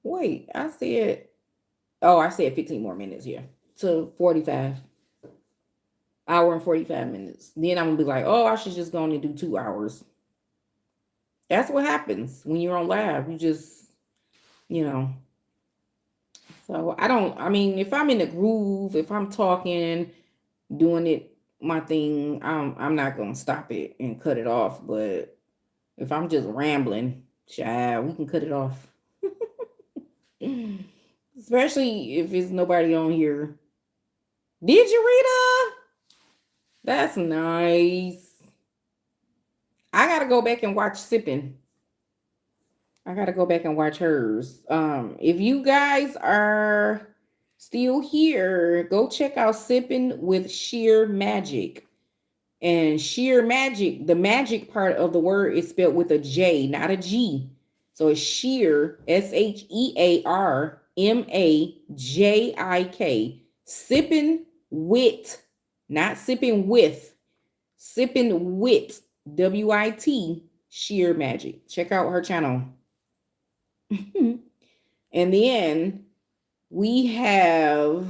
Wait, I said 15 more minutes here to 45. Hour and 45 minutes. Then I'm gonna be like, oh, I should just go on and do 2 hours. That's what happens when you're on live. You just, you know. So I mean, if I'm in the groove, if I'm talking, doing it my thing, I'm not gonna stop it and cut it off. But if I'm just rambling, child, we can cut it off. Especially if it's nobody on here. Did you, Rita? That's nice. I gotta go back and watch Sipping. I gotta go back and watch hers. If you guys are Still here. Go check out Sipping with Sheer Magic. And sheer magic, the magic part of the word is spelled with a J, not a G. So it's sheer, SHEARMAJIK. Sipping wit, not sipping with. Sipping wit, WIT, sheer magic. Check out her channel. And then we have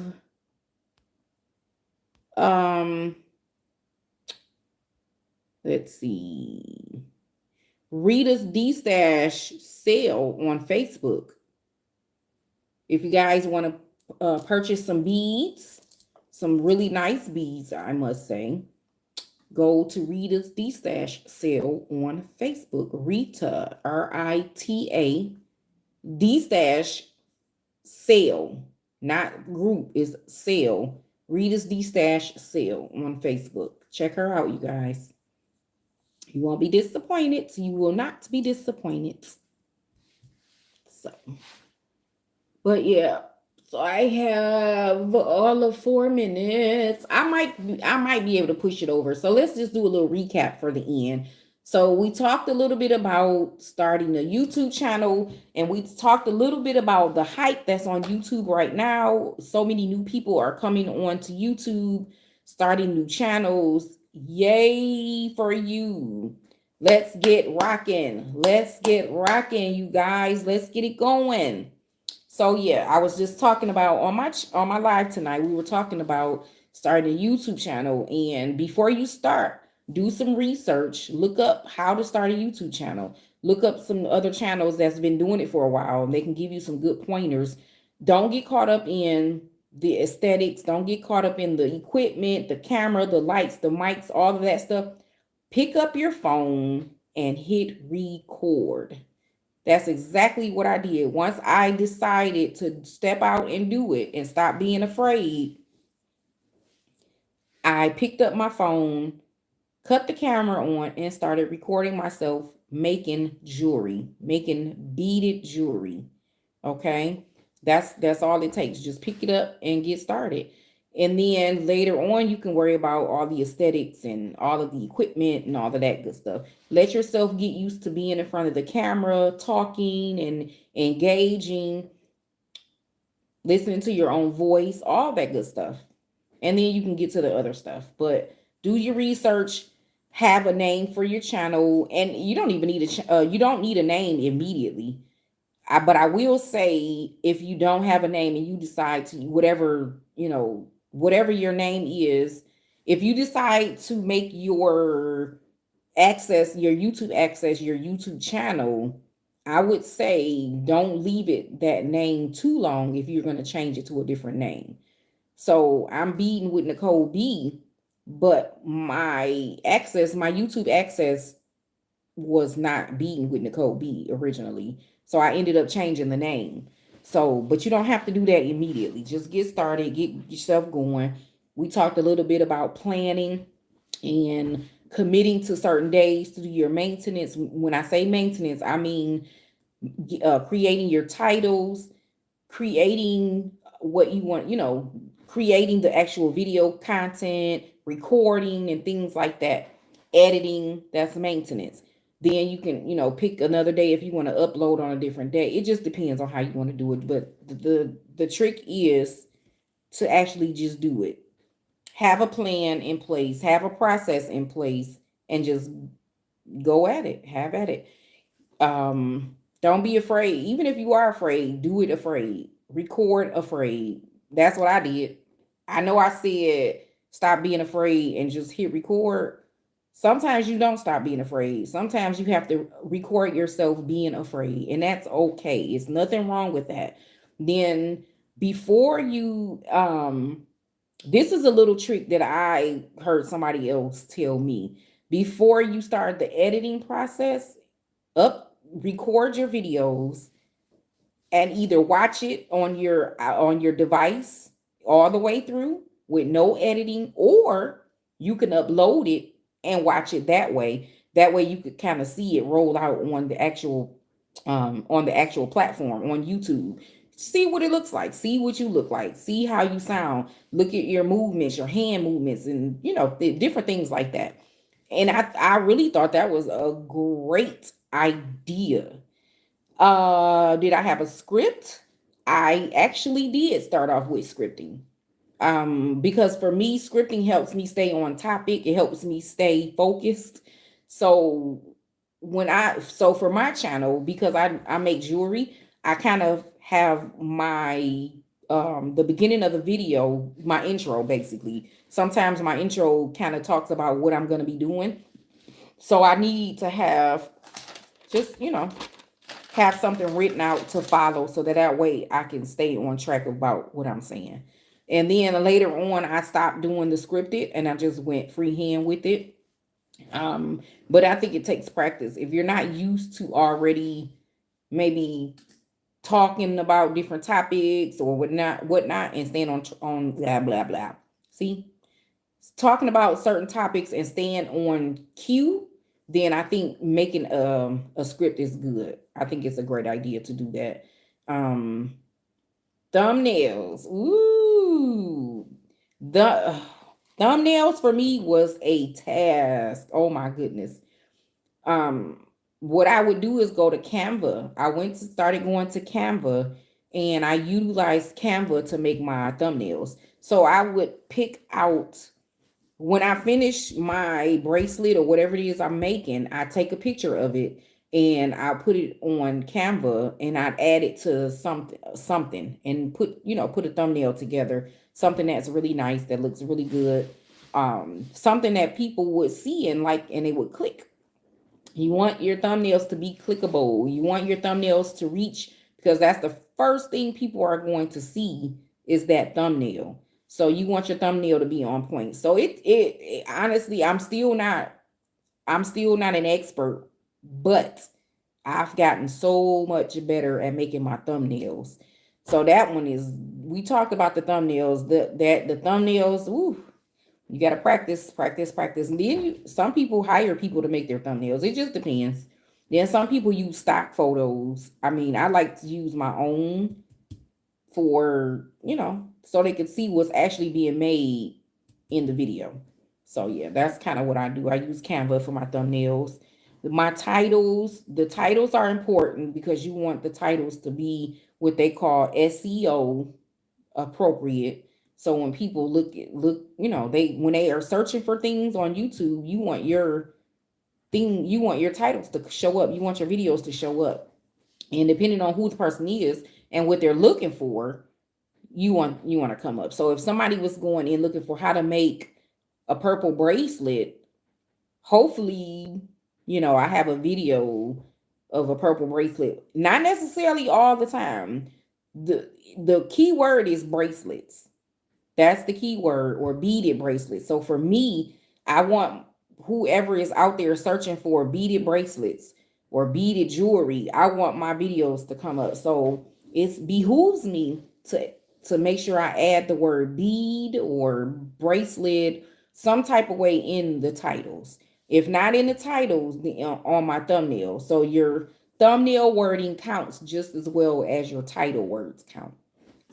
let's see, Rita's D Stash sale on Facebook. If you guys want to purchase some beads, some really nice beads, I must say, go to Rita's D Stash sale on Facebook. Rita, RITA, D Stash sale, not group, is sale. Rita's D Stash sale on Facebook. Check her out, you guys. You won't be disappointed. You will not be disappointed. So, but yeah. So I have all of 4 minutes. I might be able to push it over. So let's just do a little recap for the end. So we talked a little bit about starting a YouTube channel, and we talked a little bit about the hype that's on YouTube right now. So many new people are coming on to YouTube, starting new channels. Yay for you. Let's get rocking. Let's get rocking, you guys. Let's get it going. So yeah, I was just talking about on my live tonight, we were talking about starting a YouTube channel. And before you start, do some research, look up how to start a YouTube channel, look up some other channels that's been doing it for a while, and they can give you some good pointers. Don't get caught up in the aesthetics, don't get caught up in the equipment, the camera, the lights, the mics, all of that stuff. Pick up your phone and hit record. That's exactly what I did. Once I decided to step out and do it and stop being afraid, I picked up my phone, cut the camera on, and started recording myself making jewelry, making beaded jewelry. Okay? That's all it takes. Just pick it up and get started. And then later on, you can worry about all the aesthetics and all of the equipment and all of that good stuff. Let yourself get used to being in front of the camera, talking and engaging, listening to your own voice, all that good stuff. And then you can get to the other stuff. But do your research, have a name for your channel, and you don't even need you don't need a name immediately. But I will say, if you don't have a name and you decide to, whatever your name is, if you decide to make your YouTube access, your YouTube channel, I would say don't leave it that name too long if you're going to change it to a different name. So I'm Bead'n with Nicole B, but my YouTube access was not Bead'n with Nicole B originally. So I ended up changing the name. So, but you don't have to do that immediately. Just get started, get yourself going. We talked a little bit about planning and committing to certain days to do your maintenance. When I say maintenance, I mean creating your titles, creating what you want, creating the actual video content, recording and things like that. Editing, that's maintenance. Then you can, pick another day if you want to upload on a different day. It just depends on how you want to do it. But the trick is to actually just do it. Have a plan in place, have a process in place, and just go at it. Have at it. Don't be afraid. Even if you are afraid, do it afraid. Record afraid. That's what I did. I know I said stop being afraid and just hit record. Sometimes you don't stop being afraid. Sometimes you have to record yourself being afraid, and that's okay. It's nothing wrong with that. Then before you this is a little trick that I heard somebody else tell me. Before you start the editing process, record your videos and either watch it on your device all the way through with no editing, or you can upload it and watch it that way. That way you could kind of see it roll out on the actual platform on YouTube. See what it looks like. See what you look like. See how you sound. Look at your movements, your hand movements, and different things like that. And I really thought that was a great idea. Did I have a script? I actually did start off with scripting. Because for me, scripting helps me stay on topic. It helps me stay focused. So so for my channel, because I make jewelry, I kind of have my the beginning of the video, my intro basically. Sometimes my intro kind of talks about what I'm going to be doing. So I need to have just, have something written out to follow so that way I can stay on track about what I'm saying. And then later on, I stopped doing the scripted and I just went freehand with it. But I think it takes practice. If you're not used to already maybe talking about different topics or whatnot, and staying on blah blah blah. See, talking about certain topics and staying on cue, then I think making a script is good. I think it's a great idea to do that. Um, Thumbnails. Ooh, the thumbnails for me was a task. Oh my goodness. Um, what I would do is go to Canva. Started going to Canva, and I utilized Canva to make my thumbnails. So I would pick out, when I finish my bracelet or whatever it is I'm making, I take a picture of it and I put it on Canva and I'd add it to something and put a thumbnail together, something that's really nice, that looks really good, something that people would see and like, and they would click. You want your thumbnails to be clickable. You want your thumbnails to reach, because that's the first thing people are going to see is that thumbnail. So you want your thumbnail to be on point. So it honestly, I'm still not an expert, but I've gotten so much better at making my thumbnails. So that one is, we talked about the thumbnails, the thumbnails, ooh, you got to practice, practice, practice. And then some people hire people to make their thumbnails. It just depends. Then some people use stock photos. I mean, I like to use my own for, so they can see what's actually being made in the video. So yeah, that's kind of what I do. I use Canva for my thumbnails. My titles, the titles are important because you want the titles to be what they call SEO appropriate. So when people they when they are searching for things on YouTube, you want your titles to show up. You want your videos to show up. And depending on who the person is and what they're looking for, you want to come up. So if somebody was going in looking for how to make a purple bracelet, hopefully, I have a video of a purple bracelet. Not necessarily all the time. The key word is bracelets. That's the key word, or beaded bracelets. So for me, I want whoever is out there searching for beaded bracelets or beaded jewelry, I want my videos to come up. So it behooves me to make sure I add the word bead or bracelet some type of way in the titles. If not in the titles, on my thumbnail. So your thumbnail wording counts just as well as your title words count.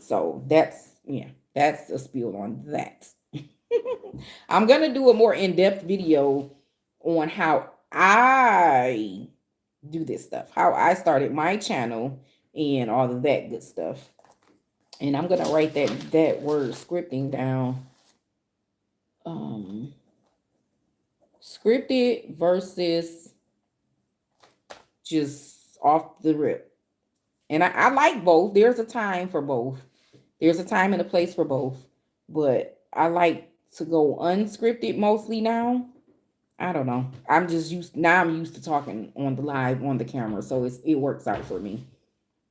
So that's a spiel on that. I'm gonna do a more in-depth video on how I do this stuff, how I started my channel and all of that good stuff. And I'm gonna write that word scripting down. Scripted versus just off the rip. And I like both. There's a time for both. There's a time and a place for both. But I like to go unscripted mostly now. I don't know. I'm used to talking on the camera, so it works out for me.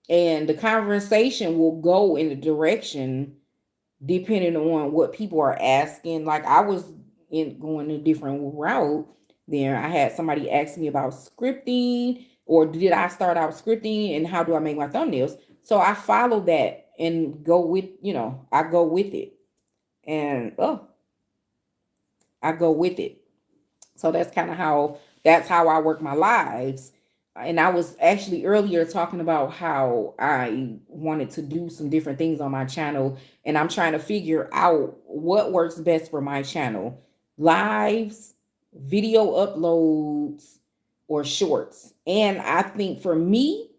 And the conversation will go in the direction depending on what people are asking. Like I was going a different route. Then I had somebody ask me about scripting, or did I start out scripting and how do I make my thumbnails? So I follow that and go with, I go with it. And I go with it. So that's how I work my lives. and I was actually earlier talking about how I wanted to do some different things on my channel, and I'm trying to figure out what works best for my channel: lives, video uploads, or shorts. And I think for me,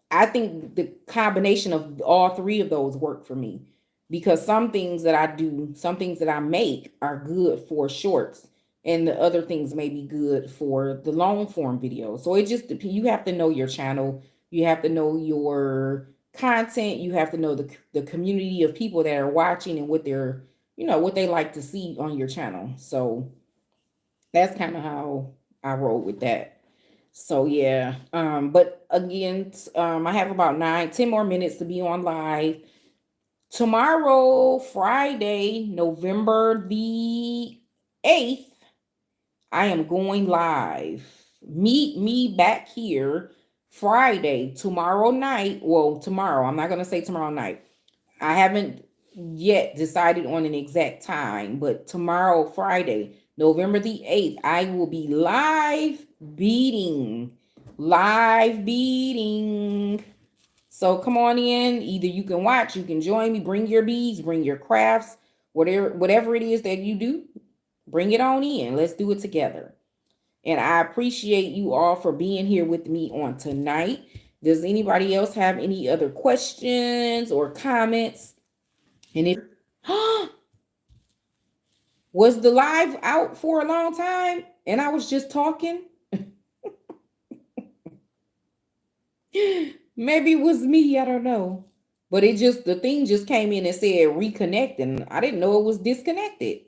I think the combination of all three of those work for me, because some things that I do, some things that I make are good for shorts, and the other things may be good for the long form video. So it just depends. You have to know your channel, you have to know your content, you have to know the community of people that are watching and what they're, what they like to see on your channel. So that's kind of how I roll with that. So yeah, but again, I have about 9, 10 more minutes to be on live. Tomorrow, Friday, November the 8th, I am going live. Meet me back here Friday, tomorrow night. Well, tomorrow, I'm not going to say tomorrow night. I haven't yet decided on an exact time, but tomorrow, Friday, November the 8th, I will be live beading. Live beading. So come on in. Either you can watch, you can join me, bring your beads, bring your crafts, whatever it is that you do, bring it on in. Let's do it together. And I appreciate you all for being here with me on tonight. Does anybody else have any other questions or comments? And if was the live out for a long time and I was just talking? Maybe it was me, I don't know. But the thing just came in and said reconnecting. I didn't know it was disconnected.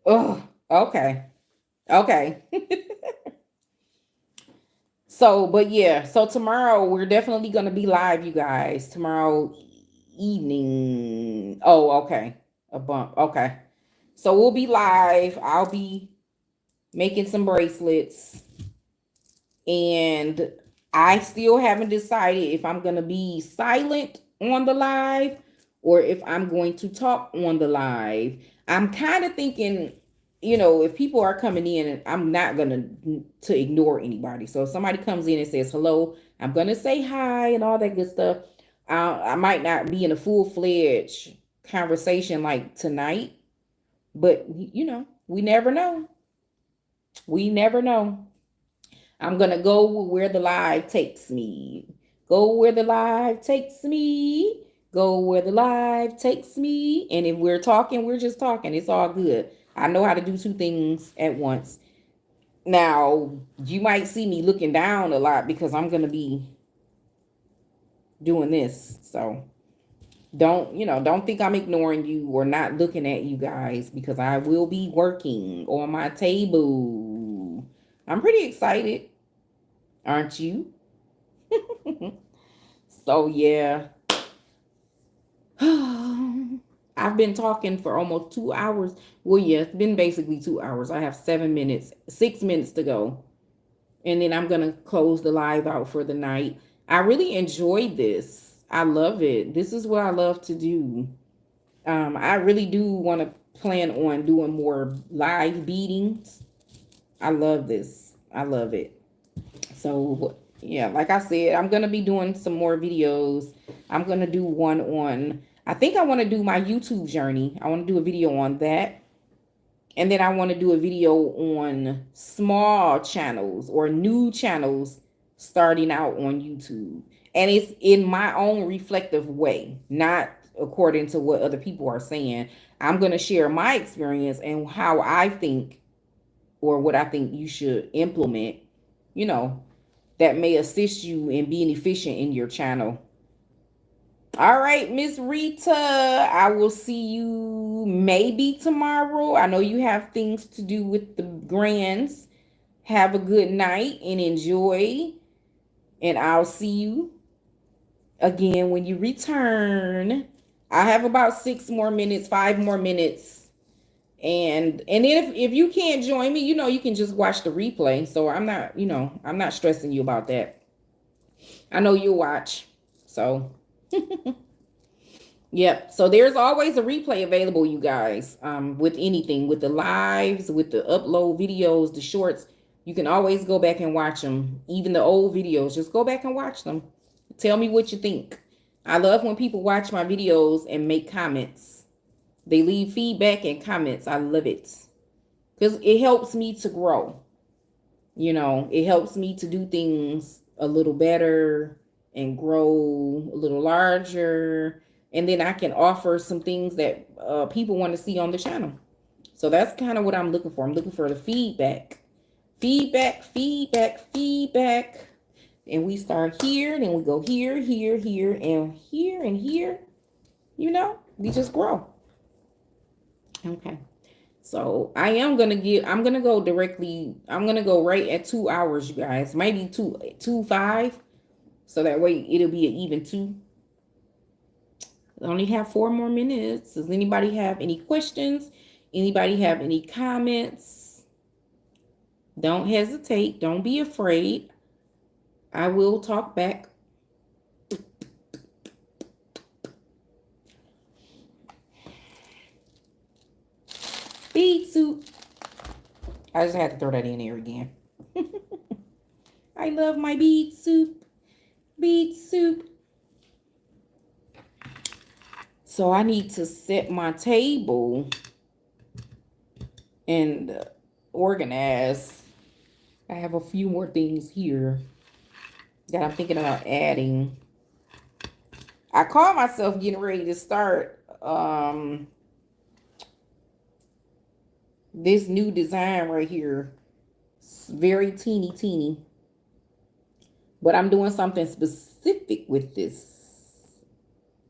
Oh, okay. Okay. So, but yeah, so tomorrow we're definitely going to be live, you guys. Tomorrow evening. Oh, okay. A bump. Okay. So we'll be live. I'll be making some bracelets. And I still haven't decided if I'm going to be silent on the live or if I'm going to talk on the live. I'm kind of thinking, if people are coming in, I'm not going to ignore anybody. So if somebody comes in and says hello, I'm going to say hi and all that good stuff. I might not be in a full-fledged conversation like tonight, but we never know. We never know. I'm going to go where the live takes me. Go where the live takes me. Go where the live takes me. And if we're talking, we're just talking. It's all good. I know how to do two things at once. Now, you might see me looking down a lot because I'm going to be doing this. So don't think I'm ignoring you or not looking at you guys, because I will be working on my table. I'm pretty excited. Aren't you? So yeah. I've been talking for almost 2 hours. Well, yeah, it's been basically 2 hours. I have 7 minutes, 6 minutes to go. And then I'm going to close the live out for the night. I really enjoyed this. I love it. This is what I love to do. I really do want to plan on doing more live beatings. I love this. I love it. So yeah, like I said, I'm going to be doing some more videos. I'm going to do one on, I think I want to do my YouTube journey. I want to do a video on that. And then I want to do a video on small channels or new channels starting out on YouTube. And it's in my own reflective way, not according to what other people are saying. I'm going to share my experience and how I think, or what I think you should implement, that may assist you in being efficient in your channel. All right, Miss Rita, I will see you maybe tomorrow. I know you have things to do with the grands. Have a good night and enjoy. And I'll see you again when you return. I have about 6 more minutes, 5 more minutes. And then if you can't join me, you can just watch the replay. So I'm not stressing you about that. I know you'll watch. So yep. So there's always a replay available, you guys, with anything, with the lives, with the upload videos, the shorts. You can always go back and watch them. Even the old videos, just go back and watch them. Tell me what you think. I love when people watch my videos and make comments. They leave feedback and comments. I love it because it helps me to grow. You know, it helps me to do things a little better and grow a little larger. And then I can offer some things that people want to see on the channel. So that's kind of what I'm looking for. I'm looking for the feedback. Feedback, feedback, feedback. And we start here, then we go here, here, here, and here, and here. You know, we just grow. Okay. So I'm gonna go directly, I'm gonna go right at 2 hours, you guys. Maybe 2.5. So that way it'll be an even 2. I only have 4 more minutes. Does anybody have any questions? Anybody have any comments? Don't hesitate. Don't be afraid. I will talk back. Bead soup. I just had to throw that in there again. I love my bead soup. Bead soup. So I need to set my table and organize. I have a few more things here that I'm thinking about adding. I call myself getting ready to start this new design right here. It's very teeny. But I'm doing something specific with this.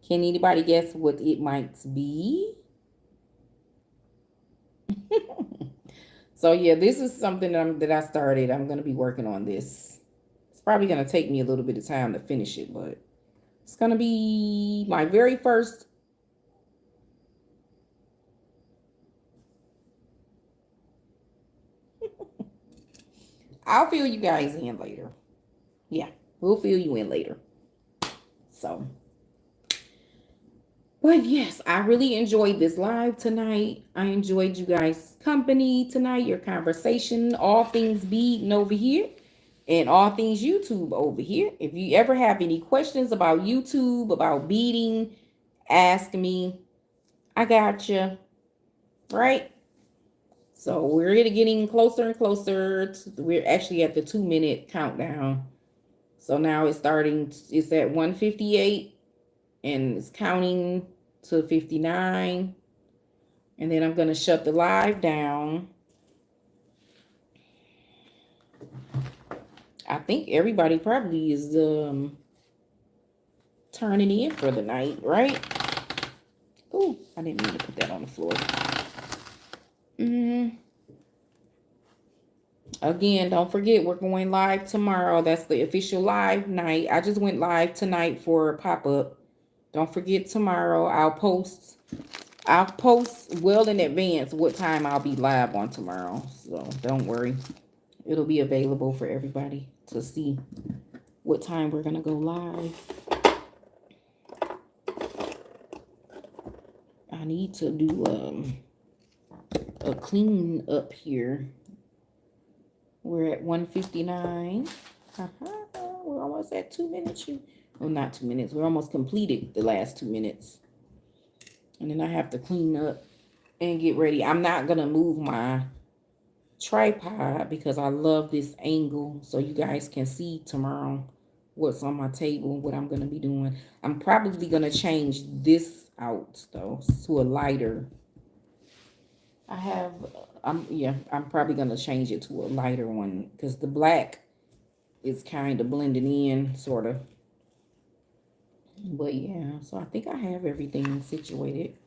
Can anybody guess what it might be? So yeah, this is something that I started. I'm going to be working on this. It's probably going to take me a little bit of time to finish it, but it's going to be my very first. I'll fill you guys in later. Yeah, we'll fill you in later. So, but yes, I really enjoyed this live tonight. I enjoyed you guys' company tonight, your conversation, all things Bead'n over here and all things YouTube over here. If you ever have any questions about YouTube, about Bead'n, ask me. I got you. Right? So we're getting closer and closer. We're actually at the 2-minute countdown. So now it's starting. It's at 1:58 and it's counting to 59. And then I'm going to shut the live down. I think everybody probably is turning in for the night, right? Oh, I didn't mean to put that on the floor. Again, don't forget, we're going live tomorrow. That's the official live night. I just went live tonight for a pop-up. Don't forget tomorrow. I'll post well in advance what time I'll be live on tomorrow. So don't worry. It'll be available for everybody to see what time we're going to go live. I need to do a clean up here. We're at 1:59. We're almost at 2 minutes. Well, not 2 minutes. We're almost completed the last 2 minutes. And then I have to clean up and get ready. I'm not going to move my tripod because I love this angle so you guys can see tomorrow what's on my table, what I'm going to be doing. I'm probably going to change this out, though, to a lighter. I'm probably going to change it to a lighter one because the black is kind of blending in, sort of. But yeah, so I think I have everything situated.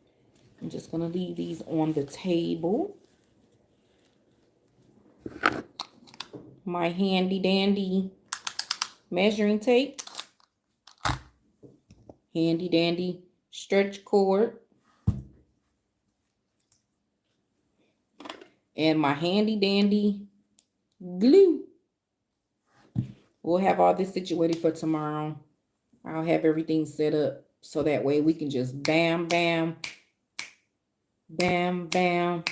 I'm just going to leave these on the table. My handy dandy measuring tape. Handy dandy stretch cord. And my handy dandy glue. We'll have all this situated for tomorrow. I'll have everything set up so that way we can just bam, bam, bam, bam,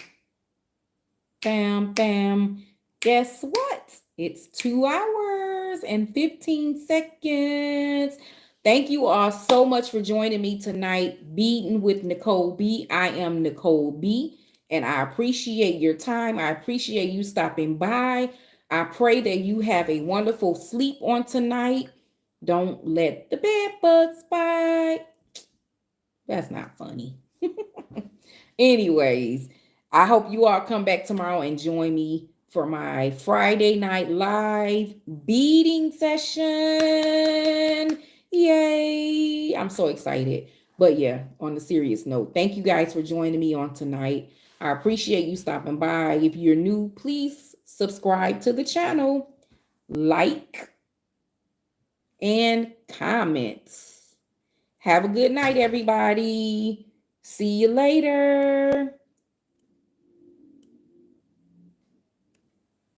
bam, bam. Guess what? It's 2 hours and 15 seconds. Thank you all so much for joining me tonight. Bead'n with Nicole B. I am Nicole B. And I appreciate your time. I appreciate you stopping by. I pray that you have a wonderful sleep on tonight. Don't let the bed bugs bite. That's not funny. Anyways, I hope you all come back tomorrow and join me for my Friday night live beading session. Yay! I'm so excited. But yeah, on a serious note, thank you guys for joining me on tonight. I appreciate you stopping by. If you're new, please subscribe to the channel, like, and comment. Have a good night, everybody. See you later.